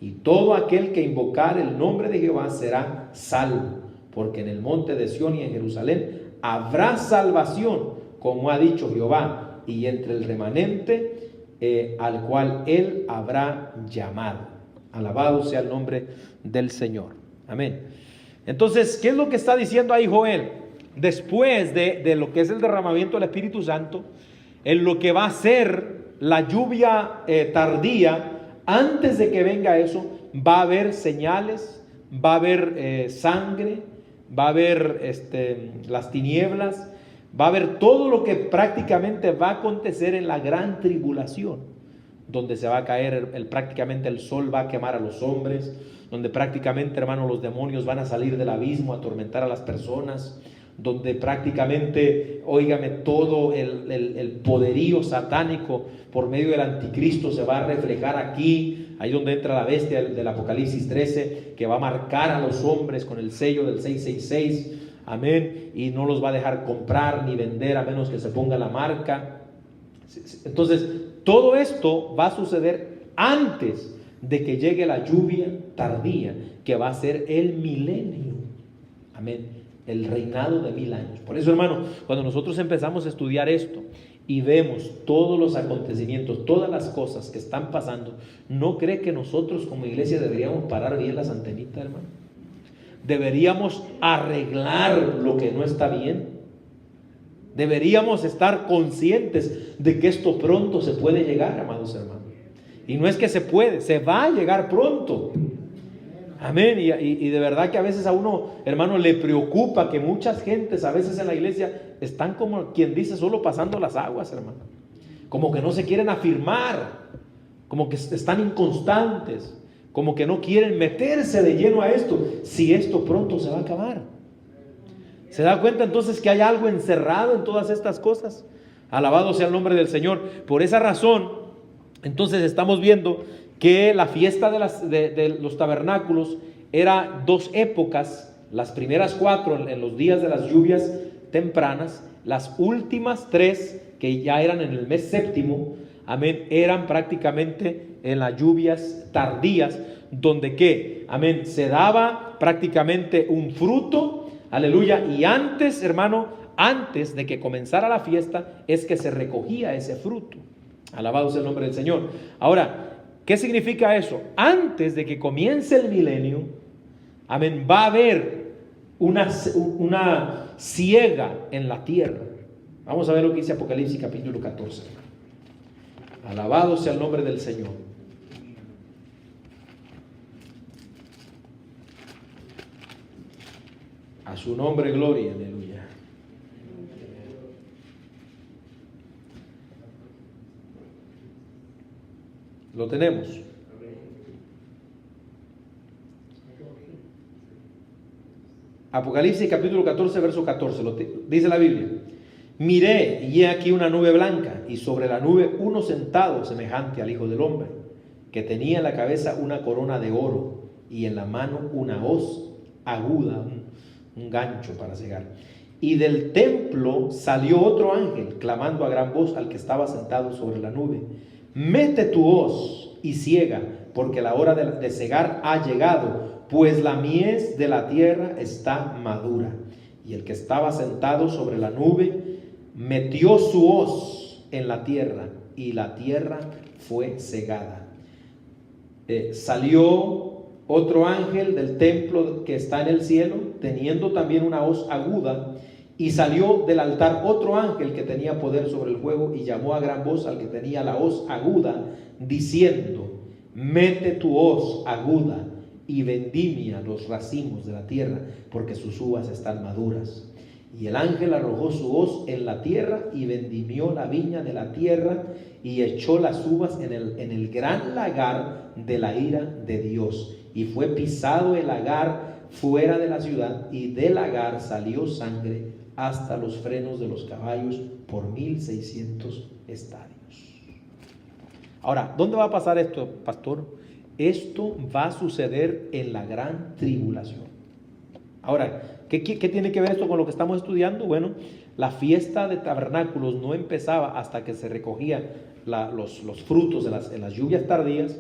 Y todo aquel que invocar el nombre de Jehová será salvo, porque en el monte de Sión y en Jerusalén habrá salvación, como ha dicho Jehová, y entre el remanente al cual él habrá llamado. Alabado sea el nombre del Señor. Amén. Entonces, ¿qué es lo que está diciendo ahí Joel? Después de lo que es el derramamiento del Espíritu Santo, en lo que va a ser la lluvia tardía, antes de que venga eso, va a haber señales, va a haber sangre, va a haber las tinieblas, va a haber todo lo que prácticamente va a acontecer en la gran tribulación, donde se va a caer prácticamente el sol va a quemar a los hombres, donde prácticamente, hermano, los demonios van a salir del abismo a atormentar a las personas, donde prácticamente, óigame, todo el poderío satánico por medio del anticristo se va a reflejar aquí, ahí donde entra la bestia del Apocalipsis 13, que va a marcar a los hombres con el sello del 666, amén, y no los va a dejar comprar ni vender a menos que se ponga la marca. Entonces, todo esto va a suceder antes de que llegue la lluvia tardía, que va a ser el milenio, amén, el reinado de 1000 años. Por eso, hermano, cuando nosotros empezamos a estudiar esto y vemos todos los acontecimientos, todas las cosas que están pasando, ¿no cree que nosotros como iglesia deberíamos parar bien las antenitas, hermano? Deberíamos arreglar lo que no está bien. Deberíamos estar conscientes de que esto pronto se puede llegar, amados hermanos. Y no es que se puede, se va a llegar pronto. Amén. Y de verdad que a veces a uno, hermano, le preocupa que muchas gentes a veces en la iglesia están como quien dice solo pasando las aguas, hermano. Como que no se quieren afirmar, como que están inconstantes, como que no quieren meterse de lleno a esto, si esto pronto se va a acabar. ¿Se da cuenta entonces que hay algo encerrado en todas estas cosas? Alabado sea el nombre del Señor. Por esa razón, entonces estamos viendo que la fiesta de los tabernáculos era 2 épocas, las primeras 4 en los días de las lluvias tempranas, las últimas 3 que ya eran en el mes séptimo, amén, eran prácticamente en las lluvias tardías, donde ¿qué? Amén, se daba prácticamente un fruto, aleluya, y antes, hermano, antes de que comenzara la fiesta, es que se recogía ese fruto. Alabado sea el nombre del Señor. Ahora, ¿qué significa eso? Antes de que comience el milenio, amén, va a haber una siega en la tierra. Vamos a ver lo que dice Apocalipsis capítulo 14. Alabado sea el nombre del Señor. A su nombre gloria, aleluya. Lo tenemos. Apocalipsis capítulo 14, verso 14, dice la Biblia. Miré y he aquí una nube blanca, y sobre la nube uno sentado semejante al Hijo del Hombre, que tenía en la cabeza una corona de oro y en la mano una hoz aguda, un gancho para cegar. Y del templo salió otro ángel, clamando a gran voz al que estaba sentado sobre la nube: mete tu hoz y ciega, porque la hora de cegar ha llegado, pues la mies de la tierra está madura. Y el que estaba sentado sobre la nube metió su hoz en la tierra, y la tierra fue cegada. Salió otro ángel del templo que está en el cielo, teniendo también una hoz aguda, y salió del altar otro ángel que tenía poder sobre el fuego, y llamó a gran voz al que tenía la hoz aguda, diciendo: mete tu hoz aguda y vendimia los racimos de la tierra, porque sus uvas están maduras. Y el ángel arrojó su hoz en la tierra y vendimió la viña de la tierra y echó las uvas en el gran lagar de la ira de Dios. Y fue pisado el lagar fuera de la ciudad, y del lagar salió sangre hasta los frenos de los caballos por 1600 estadios. Ahora, ¿dónde va a pasar esto, pastor? Esto va a suceder en la gran tribulación. Ahora, ¿Qué tiene que ver esto con lo que estamos estudiando? Bueno, la fiesta de tabernáculos no empezaba hasta que se recogían los frutos en las lluvias tardías.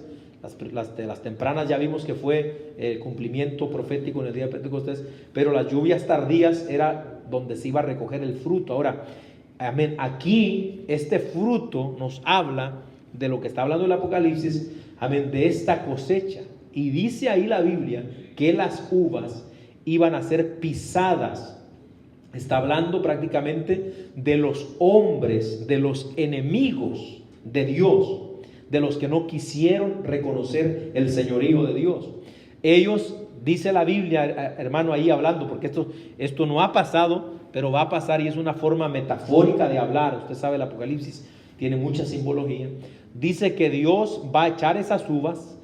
Las tempranas ya vimos que fue el cumplimiento profético en el día de Pentecostés, pero las lluvias tardías era donde se iba a recoger el fruto. Ahora, amén, aquí este fruto nos habla de lo que está hablando el Apocalipsis, amén, de esta cosecha. Y dice ahí la Biblia que las uvas iban a ser pisadas. Está hablando prácticamente de los hombres, de los enemigos de Dios, de los que no quisieron reconocer el señorío de Dios. Ellos, dice la Biblia, hermano, ahí hablando, porque esto no ha pasado, pero va a pasar, y es una forma metafórica de hablar. Usted sabe, el Apocalipsis tiene mucha simbología. Dice que Dios va a echar esas uvas,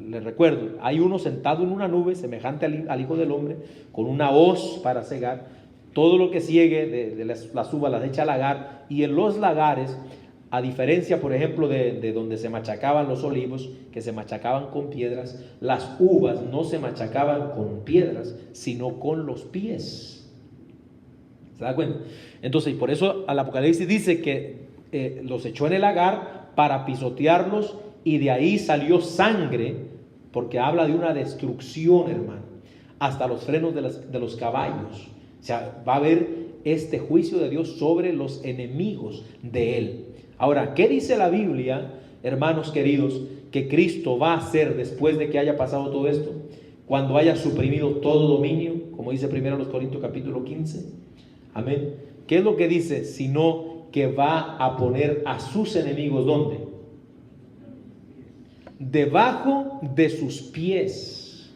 les recuerdo, hay uno sentado en una nube semejante al Hijo del Hombre, con una hoz para cegar. Todo lo que siegue de las uvas las echa al lagar, y en los lagares, a diferencia, por ejemplo, de donde se machacaban los olivos, que se machacaban con piedras, las uvas no se machacaban con piedras, sino con los pies. ¿Se da cuenta? Entonces, por eso al Apocalipsis dice que los echó en el lagar para pisotearlos, y de ahí salió sangre, porque habla de una destrucción, hermano, hasta los frenos de los caballos. O sea, va a haber este juicio de Dios sobre los enemigos de Él. Ahora, ¿qué dice la Biblia, hermanos queridos, que Cristo va a hacer después de que haya pasado todo esto? Cuando haya suprimido todo dominio, como dice 1 Corintios capítulo 15. Amén. ¿Qué es lo que dice? Sino que va a poner a sus enemigos, ¿dónde? Debajo de sus pies.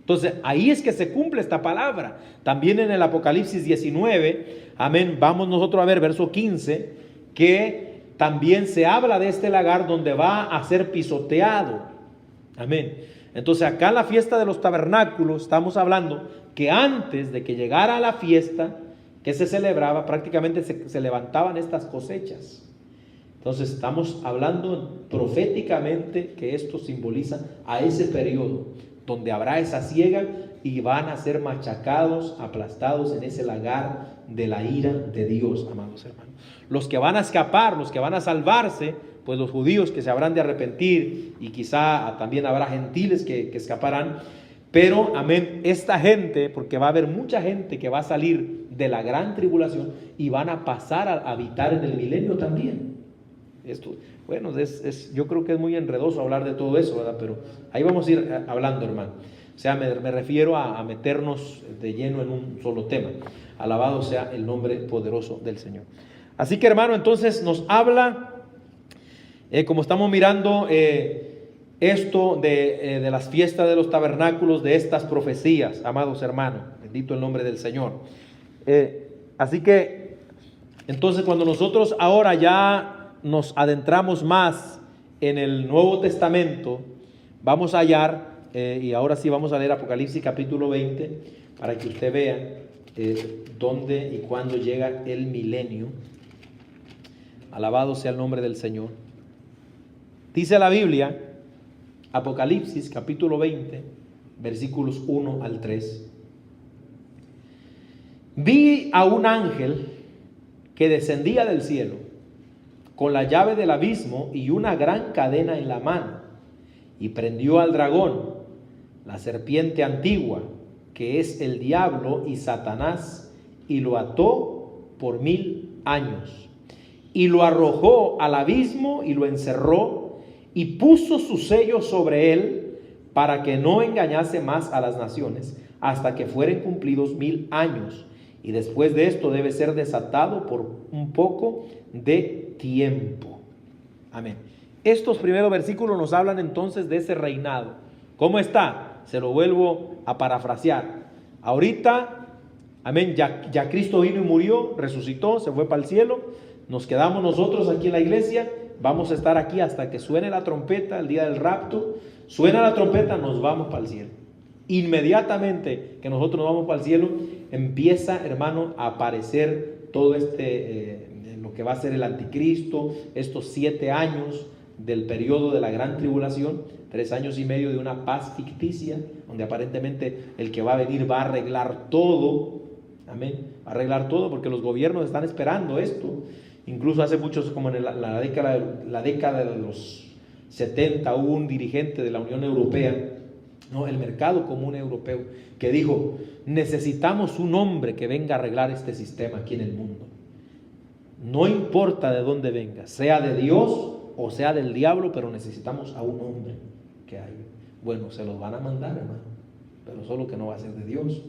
Entonces, ahí es que se cumple esta palabra. También en el Apocalipsis 19, amén, vamos nosotros a ver verso 15, que también se habla de este lagar donde va a ser pisoteado. Amén. Entonces acá en la fiesta de los tabernáculos estamos hablando que antes de que llegara la fiesta que se celebraba, prácticamente se levantaban estas cosechas. Entonces estamos hablando proféticamente que esto simboliza a ese periodo donde habrá esa siega y van a ser machacados, aplastados en ese lagar de la ira de Dios, amados hermanos. Los que van a escapar, los que van a salvarse, pues los judíos que se habrán de arrepentir, y quizá también habrá gentiles que escaparán. Pero, amén, esta gente, porque va a haber mucha gente que va a salir de la gran tribulación y van a pasar a habitar en el milenio también. Esto, bueno, yo creo que es muy enredoso hablar de todo eso, ¿verdad? Pero ahí vamos a ir hablando, hermano. O sea, me refiero a meternos de lleno en un solo tema. Alabado sea el nombre poderoso del Señor. Así que, hermano, entonces nos habla, como estamos mirando esto de las fiestas de los tabernáculos, de estas profecías, amados hermanos, bendito el nombre del Señor. Así que, entonces, cuando nosotros ahora ya nos adentramos más en el Nuevo Testamento, vamos a hallar, y ahora sí vamos a leer Apocalipsis capítulo 20, para que usted vea dónde y cuándo llega el milenio. Alabado sea el nombre del Señor. Dice la Biblia, Apocalipsis capítulo 20, versículos 1 al 3. Vi a un ángel que descendía del cielo con la llave del abismo y una gran cadena en la mano, y prendió al dragón, la serpiente antigua, que es el diablo y Satanás, y lo ató por 1000 años, y lo arrojó al abismo y lo encerró, y puso su sello sobre él, para que no engañase más a las naciones, hasta que fueren cumplidos 1000 años, y después de esto debe ser desatado por un poco de tiempo. Amén. Estos primeros versículos nos hablan entonces de ese reinado. ¿Cómo está? Se lo vuelvo a parafrasear. Ahorita, amén, ya Cristo vino y murió, resucitó, se fue para el cielo. Nos quedamos nosotros aquí en la iglesia. Vamos a estar aquí hasta que suene la trompeta, el día del rapto. Suena la trompeta, nos vamos para el cielo. Inmediatamente que nosotros nos vamos para el cielo, empieza, hermano, a aparecer todo lo que va a ser el anticristo, estos 7 años del periodo de la gran tribulación, 3 años y medio de una paz ficticia, donde aparentemente el que va a venir va a arreglar todo. Amén. Va a arreglar todo porque los gobiernos están esperando esto. Incluso hace muchos, como en la década de los 70, hubo un dirigente de la Unión Europea, no, el mercado común europeo, que dijo: necesitamos un hombre que venga a arreglar este sistema aquí en el mundo. No importa de dónde venga, sea de Dios o sea del diablo, pero necesitamos a un hombre que haga. Bueno, se los van a mandar, hermano, pero solo que no va a ser de Dios.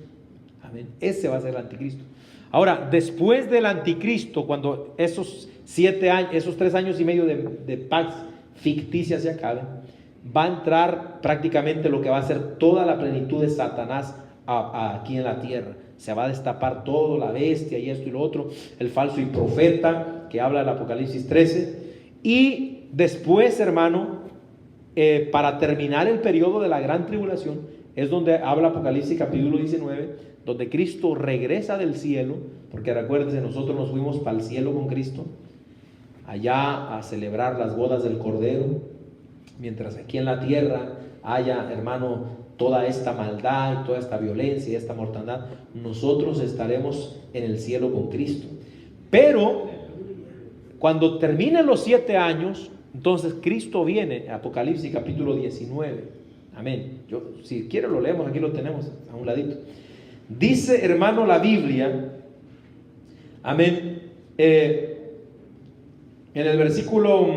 Amén. Ese va a ser el anticristo. Ahora, después del anticristo, cuando esos 7 años, esos 3 años y medio de paz ficticia se acaben, va a entrar prácticamente lo que va a ser toda la plenitud de Satanás aquí en la tierra. Se va a destapar todo, la bestia y esto y lo otro, el falso y profeta que habla del Apocalipsis 13. Y después, hermano, para terminar el periodo de la gran tribulación, es donde habla Apocalipsis capítulo 19, donde Cristo regresa del cielo, porque recuérdense, nosotros nos fuimos para el cielo con Cristo, allá a celebrar las bodas del Cordero, mientras aquí en la tierra haya, hermano, toda esta maldad y toda esta violencia y esta mortandad, nosotros estaremos en el cielo con Cristo. Pero cuando terminen los 7 años, entonces Cristo viene, Apocalipsis capítulo 19. Amén. Si quiere lo leemos, aquí lo tenemos a un ladito. Dice, hermano, la Biblia, amén, en el versículo,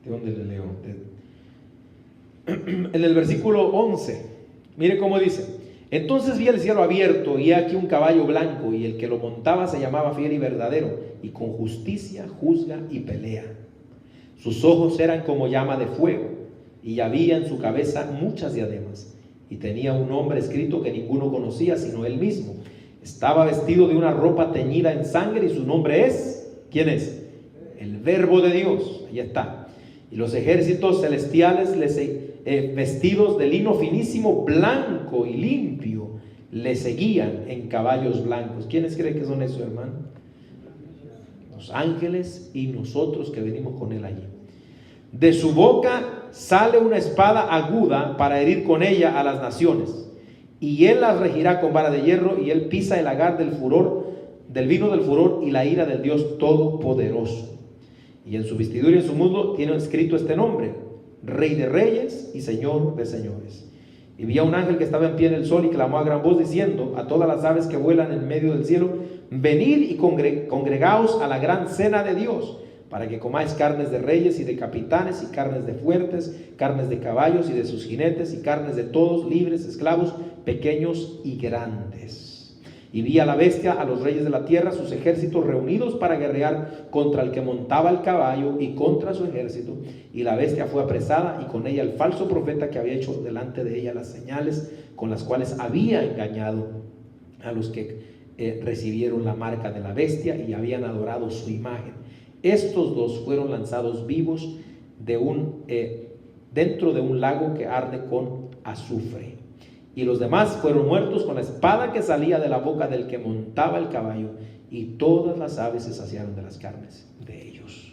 ¿de dónde le leo? En el versículo 11, mire cómo dice: entonces vi el cielo abierto y he aquí un caballo blanco, y el que lo montaba se llamaba Fiel y Verdadero, y con justicia juzga y pelea. Sus ojos eran como llama de fuego, y había en su cabeza muchas diademas, y tenía un nombre escrito que ninguno conocía sino él mismo. Estaba vestido de una ropa teñida en sangre, y su nombre es, ¿quién es? El Verbo de Dios. Ahí está. Y los ejércitos celestiales, vestidos de lino finísimo, blanco y limpio, le seguían en caballos blancos. ¿Quiénes creen que son esos, hermano? Los ángeles y nosotros que venimos con él allí. De su boca sale una espada aguda para herir con ella a las naciones, y él las regirá con vara de hierro, y él pisa el lagar del vino del furor y la ira del Dios Todopoderoso. Y en su vestidura y en su muslo tiene escrito este nombre: Rey de Reyes y Señor de Señores. Y vi a un ángel que estaba en pie en el sol y clamó a gran voz diciendo a todas las aves que vuelan en medio del cielo: venid y congregaos a la gran cena de Dios, para que comáis carnes de reyes y de capitanes, y carnes de fuertes, carnes de caballos y de sus jinetes, y carnes de todos, libres, esclavos, pequeños y grandes. Y vi a la bestia, a los reyes de la tierra, sus ejércitos reunidos para guerrear contra el que montaba el caballo y contra su ejército. Y la bestia fue apresada, y con ella el falso profeta que había hecho delante de ella las señales con las cuales había engañado a los que recibieron la marca de la bestia y habían adorado su imagen. Estos dos fueron lanzados vivos dentro de un lago que arde con azufre. Y los demás fueron muertos con la espada que salía de la boca del que montaba el caballo, y todas las aves se saciaron de las carnes de ellos.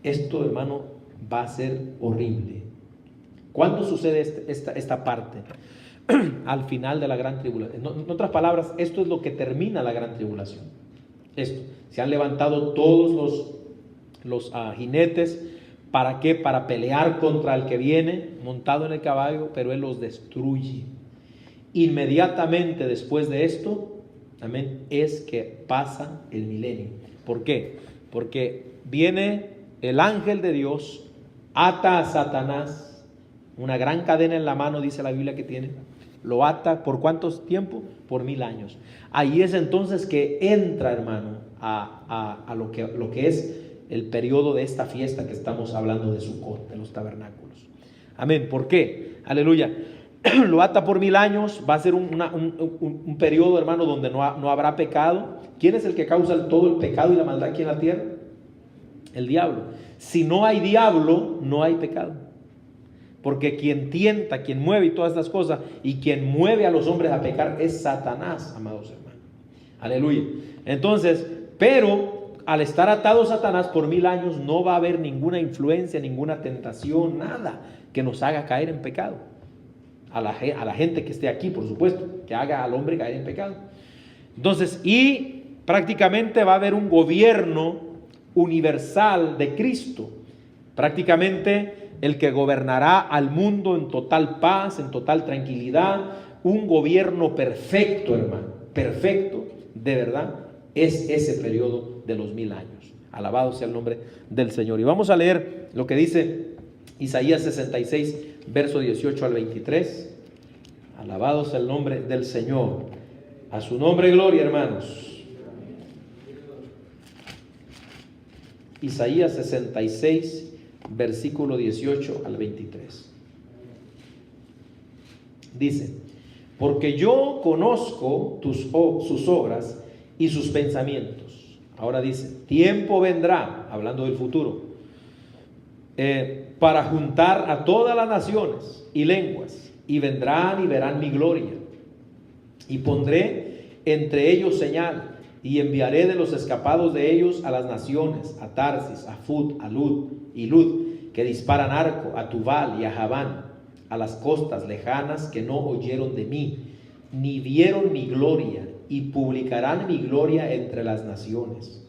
Esto, hermano, va a ser horrible. ¿Cuándo sucede esta parte? Al final de la gran tribulación. En otras palabras, esto es lo que termina la gran tribulación. Esto, se han levantado todos los jinetes. ¿Para qué? Para pelear contra el que viene montado en el caballo, pero él los destruye. Inmediatamente después de esto, amén, es que pasa el milenio. ¿Por qué? Porque viene el ángel de Dios, ata a Satanás, una gran cadena en la mano, dice la Biblia que tiene, lo ata ¿por cuántos tiempo? Por 1000 años. Ahí es entonces que entra, hermano, a lo que es el periodo de esta fiesta que estamos hablando de Sucot, de los tabernáculos. Amén. ¿Por qué? Aleluya. Lo ata por 1000 años. Va a ser un periodo, hermano, donde no habrá pecado. ¿Quién es el que causa todo el pecado y la maldad aquí en la tierra? El diablo. Si no hay diablo, no hay pecado. Porque quien tienta, quien mueve y todas estas cosas, y quien mueve a los hombres a pecar es Satanás, amados hermanos. Aleluya. Entonces, pero al estar atado Satanás por 1000 años, no va a haber ninguna influencia, ninguna tentación, nada que nos haga caer en pecado. A la gente que esté aquí, por supuesto, que haga al hombre caer en pecado. Entonces, y prácticamente va a haber un gobierno universal de Cristo. Prácticamente el que gobernará al mundo en total paz, en total tranquilidad. Un gobierno perfecto, hermano, perfecto, de verdad, es ese periodo de los 1000 años. Alabado sea el nombre del Señor. Y vamos a leer lo que dice Isaías 66, verso 18 al 23. Alabado sea el nombre del Señor. A su nombre gloria, hermanos. Isaías 66, versículo 18 al 23. Dice: porque yo conozco sus obras y sus pensamientos. Ahora dice: tiempo vendrá, hablando del futuro, para juntar a todas las naciones y lenguas, y vendrán y verán mi gloria. Y pondré entre ellos señal, y enviaré de los escapados de ellos a las naciones, a Tarsis, a Fut, a Lud y Lud, que disparan arco, a Tubal y a Javán, a las costas lejanas que no oyeron de mí, ni vieron mi gloria, y publicarán mi gloria entre las naciones.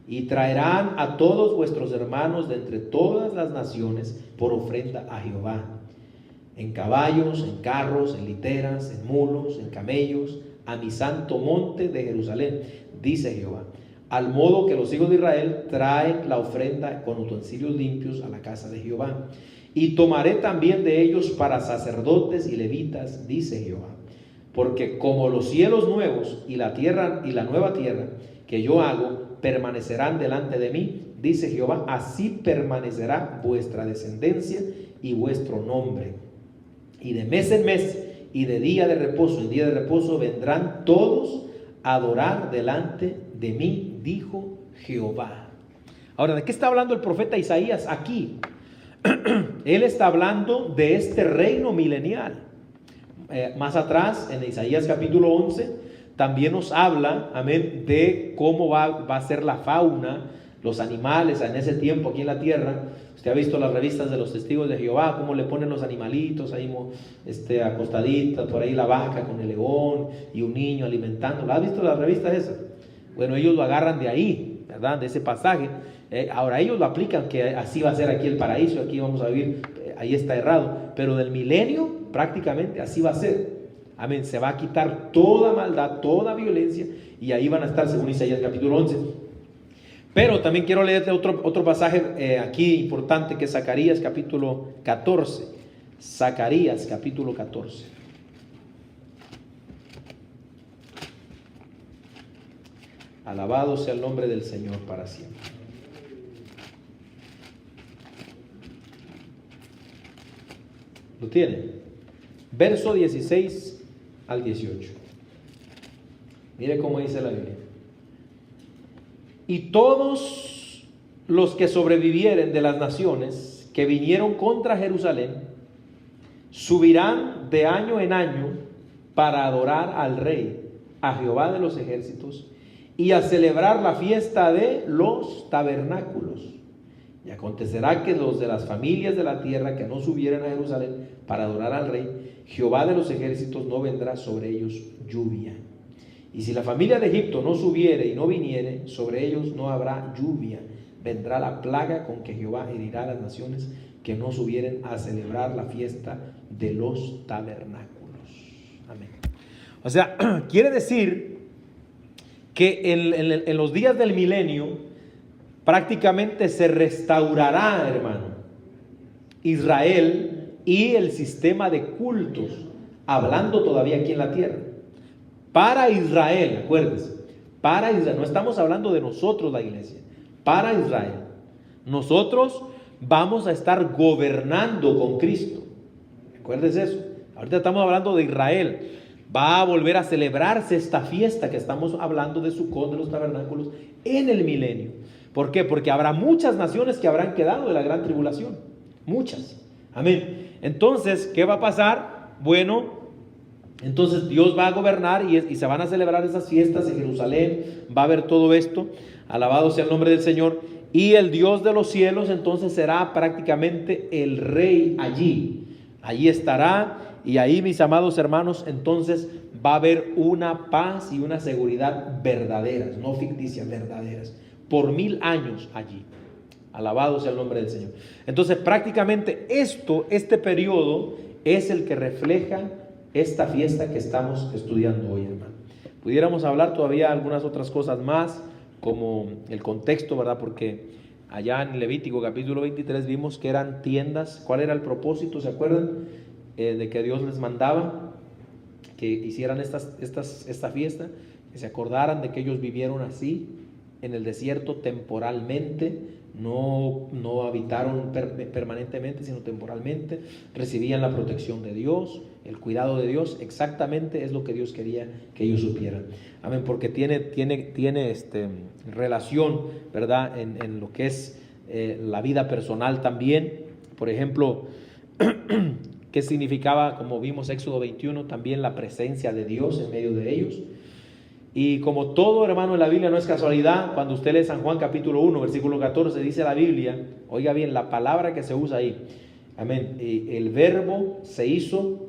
Y traerán a todos vuestros hermanos de entre todas las naciones por ofrenda a Jehová, en caballos, en carros, en literas, en mulos, en camellos, a mi santo monte de Jerusalén, dice Jehová, al modo que los hijos de Israel traen la ofrenda con utensilios limpios a la casa de Jehová. Y tomaré también de ellos para sacerdotes y levitas, dice Jehová, porque como los cielos nuevos y la tierra y la nueva tierra que yo hago permanecerán delante de mí, dice Jehová, así permanecerá vuestra descendencia y vuestro nombre. Y de mes en mes y de día de reposo en día de reposo vendrán todos a adorar delante de mí, dijo Jehová. Ahora, ¿de qué está hablando el profeta Isaías aquí? Él está hablando de este reino milenial. Más atrás, en Isaías capítulo 11, también nos habla, amén, de cómo va a ser la fauna, los animales en ese tiempo aquí en la tierra. Usted ha visto las revistas de los testigos de Jehová, cómo le ponen los animalitos ahí acostaditas, por ahí la vaca con el león y un niño alimentándolo. ¿Has visto las revistas esas? Bueno, ellos lo agarran de ahí, ¿verdad? De ese pasaje. Ahora ellos lo aplican que así va a ser aquí el paraíso, aquí vamos a vivir, ahí está errado. Pero del milenio prácticamente así va a ser. Amén, se va a quitar toda maldad, toda violencia, y ahí van a estar según Isaías capítulo 11. Pero también quiero leerte otro pasaje aquí importante, que es Zacarías capítulo 14. Zacarías capítulo 14. Alabado sea el nombre del Señor para siempre. ¿Lo tienen? Verso 16 al 18. Mire cómo dice la Biblia. Y todos los que sobrevivieren de las naciones que vinieron contra Jerusalén subirán de año en año para adorar al Rey, a Jehová de los ejércitos, y a celebrar la fiesta de los tabernáculos. Y acontecerá que los de las familias de la tierra que no subieren a Jerusalén para adorar al Rey, Jehová de los ejércitos, no vendrá sobre ellos lluvia. Y si la familia de Egipto no subiere y no viniere, sobre ellos no habrá lluvia. Vendrá la plaga con que Jehová herirá a las naciones que no subieren a celebrar la fiesta de los tabernáculos. Amén. O sea, quiere decir que en los días del milenio prácticamente se restaurará, hermano, Israel y el sistema de cultos, hablando todavía aquí en la tierra. Para Israel, acuérdense, para Israel, no estamos hablando de nosotros, la iglesia, para Israel. Nosotros vamos a estar gobernando con Cristo. Acuérdense eso. Ahorita estamos hablando de Israel. Va a volver a celebrarse esta fiesta que estamos hablando de Sucot, de los tabernáculos, en el milenio. ¿Por qué? Porque habrá muchas naciones que habrán quedado de la gran tribulación. Muchas. Amén. Entonces, ¿qué va a pasar? Bueno, entonces Dios va a gobernar y se van a celebrar esas fiestas en Jerusalén. Va a haber todo esto. Alabado sea el nombre del Señor. Y el Dios de los cielos entonces será prácticamente el rey allí. Allí estará, y ahí, mis amados hermanos, entonces va a haber una paz y una seguridad verdaderas, no ficticias, verdaderas, por 1000 años allí. Alabado sea el nombre del Señor. Entonces prácticamente este periodo es el que refleja esta fiesta que estamos estudiando hoy, hermano. Pudiéramos hablar todavía algunas otras cosas más, como el contexto, ¿verdad? Porque allá en Levítico capítulo 23 vimos que eran tiendas. ¿Cuál era el propósito? ¿Se acuerdan? De que Dios les mandaba que hicieran esta fiesta, que se acordaran de que ellos vivieron así en el desierto temporalmente, no habitaron permanentemente, sino temporalmente, recibían la protección de Dios, el cuidado de Dios. Exactamente es lo que Dios quería que ellos supieran. Amén, porque tiene relación, ¿verdad?, en lo que es la vida personal también. Por ejemplo, ¿qué significaba? Como vimos Éxodo 21, también la presencia de Dios en medio de ellos. Y como todo, hermano, en la Biblia no es casualidad, cuando usted lee San Juan capítulo 1, versículo 14, dice la Biblia, oiga bien, la palabra que se usa ahí, amén, el verbo se hizo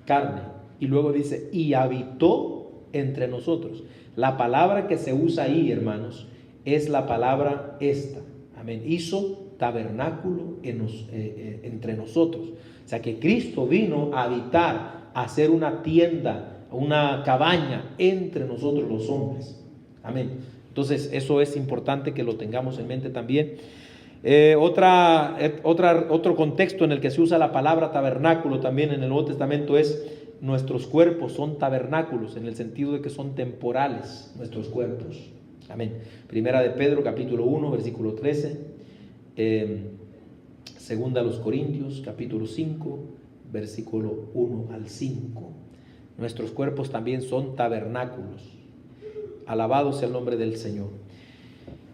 carne, y luego dice, y habitó entre nosotros. La palabra que se usa ahí, hermanos, es la palabra esta, amén, hizo tabernáculo entre nosotros. O sea que Cristo vino a habitar, a hacer una tienda, una cabaña entre nosotros los hombres. Amén. Entonces eso es importante que lo tengamos en mente también. Otro contexto en el que se usa la palabra tabernáculo también en el Nuevo Testamento es: nuestros cuerpos son tabernáculos, en el sentido de que son temporales nuestros cuerpos. Amén. Primera de Pedro capítulo 1 versículo 13, segunda a los Corintios capítulo 5 versículo 1 al 5. Nuestros cuerpos también son tabernáculos. Alabado sea el nombre del Señor.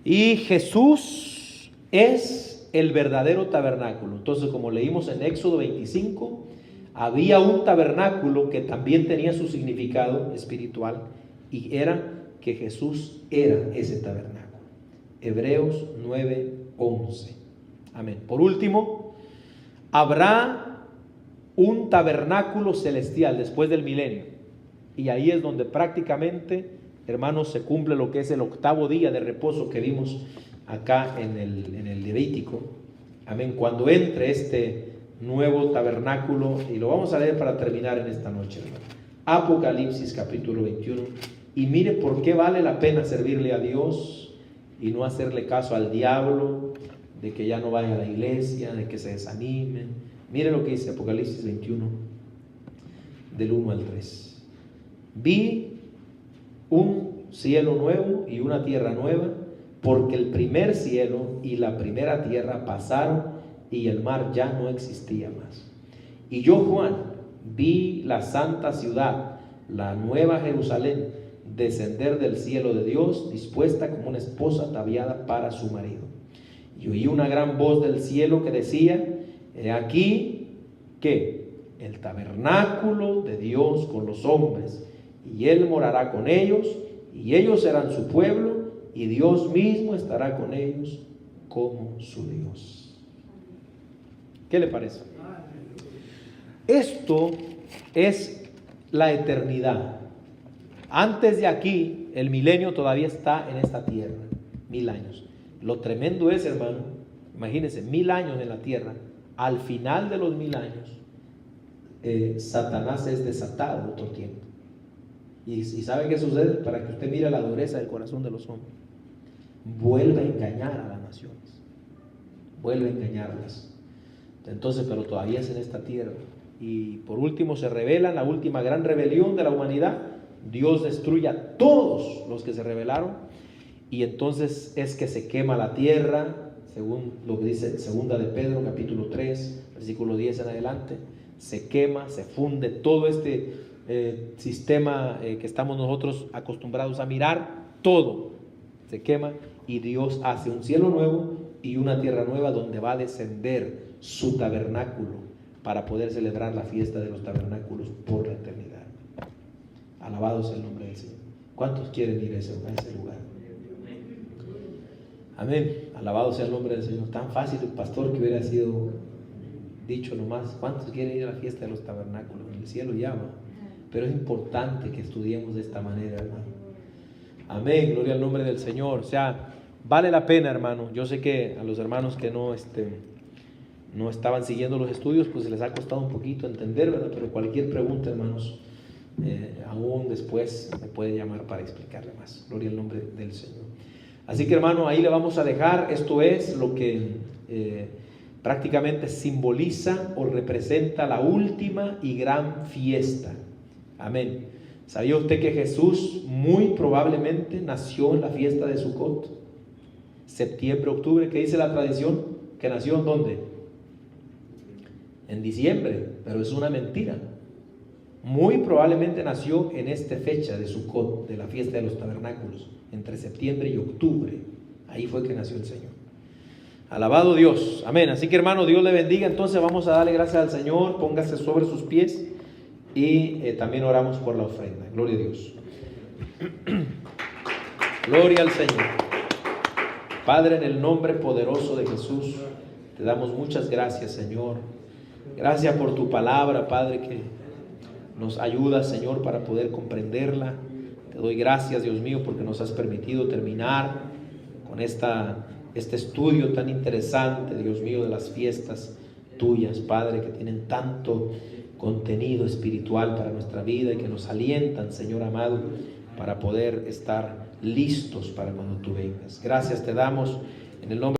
Y Jesús es el verdadero tabernáculo. Entonces, como leímos en Éxodo 25, había un tabernáculo que también tenía su significado espiritual, y era que Jesús era ese tabernáculo. Hebreos 9:11. Amén. Por último, habrá un tabernáculo celestial después del milenio, y ahí es donde prácticamente, hermanos, se cumple lo que es el octavo día de reposo que vimos acá en el Levítico. Amén. Cuando entre este nuevo tabernáculo, y lo vamos a leer para terminar en esta noche, hermano. Apocalipsis capítulo 21. Y mire por qué vale la pena servirle a Dios y no hacerle caso al diablo, de que ya no vaya a la iglesia, de que se desanime. Mire lo que dice Apocalipsis 21, del 1 al 3. Vi un cielo nuevo y una tierra nueva, porque el primer cielo y la primera tierra pasaron, y el mar ya no existía más. Y yo, Juan, vi la santa ciudad, la nueva Jerusalén, descender del cielo de Dios, dispuesta como una esposa ataviada para su marido. Y oí una gran voz del cielo que decía: he aquí que el tabernáculo de Dios con los hombres, y Él morará con ellos, y ellos serán su pueblo, y Dios mismo estará con ellos como su Dios. ¿Qué le parece? Esto es la eternidad. Antes de aquí, el milenio todavía está en esta tierra, 1000 años. Lo tremendo es, hermano, imagínense, 1000 años en la tierra. Al final de los 1000 años, Satanás es desatado otro tiempo. ¿Y sabe qué sucede? Para que usted mire la dureza del corazón de los hombres. Vuelve a engañar a las naciones. Vuelve a engañarlas. Entonces, pero todavía es en esta tierra. Y por último se revela la última gran rebelión de la humanidad. Dios destruye a todos los que se rebelaron. Y entonces es que se quema la tierra, según lo que dice segunda de Pedro capítulo 3 versículo 10 en adelante. Se quema, se funde todo este sistema que estamos nosotros acostumbrados a mirar. Todo se quema, y Dios hace un cielo nuevo y una tierra nueva, donde va a descender su tabernáculo para poder celebrar la fiesta de los tabernáculos por la eternidad. Alabado sea el nombre del Señor. ¿Cuántos quieren ir a ese lugar? Amén. Alabado sea el nombre del Señor. Tan fácil el pastor que hubiera sido dicho nomás. ¿Cuántos quieren ir a la fiesta de los tabernáculos? En el cielo llama. Pero es importante que estudiemos de esta manera, hermano. Amén. Gloria al nombre del Señor. O sea, vale la pena, hermano. Yo sé que a los hermanos que no estaban siguiendo los estudios, pues les ha costado un poquito entender, ¿verdad? Pero cualquier pregunta, hermanos, aún después me puede llamar para explicarle más. Gloria al nombre del Señor. Así que, hermano, ahí le vamos a dejar. Esto es lo que prácticamente simboliza o representa la última y gran fiesta. Amén. ¿Sabía usted que Jesús muy probablemente nació en la fiesta de Sucot? Septiembre, octubre. ¿Qué dice la tradición? ¿Que nació en dónde? En diciembre, pero es una mentira. Muy probablemente nació en esta fecha de Sucot, de la fiesta de los tabernáculos, entre septiembre y octubre. Ahí fue que nació el Señor. Alabado Dios. Amén. Así que, hermano, Dios le bendiga. Entonces vamos a darle gracias al Señor. Póngase sobre sus pies y también oramos por la ofrenda. Gloria a Dios. Gloria al Señor. Padre, en el nombre poderoso de Jesús, te damos muchas gracias, Señor. Gracias por tu palabra, Padre, que nos ayuda, Señor, para poder comprenderla. Te doy gracias, Dios mío, porque nos has permitido terminar con este estudio tan interesante, Dios mío, de las fiestas tuyas, Padre, que tienen tanto contenido espiritual para nuestra vida y que nos alientan, Señor amado, para poder estar listos para cuando tú vengas. Gracias te damos en el nombre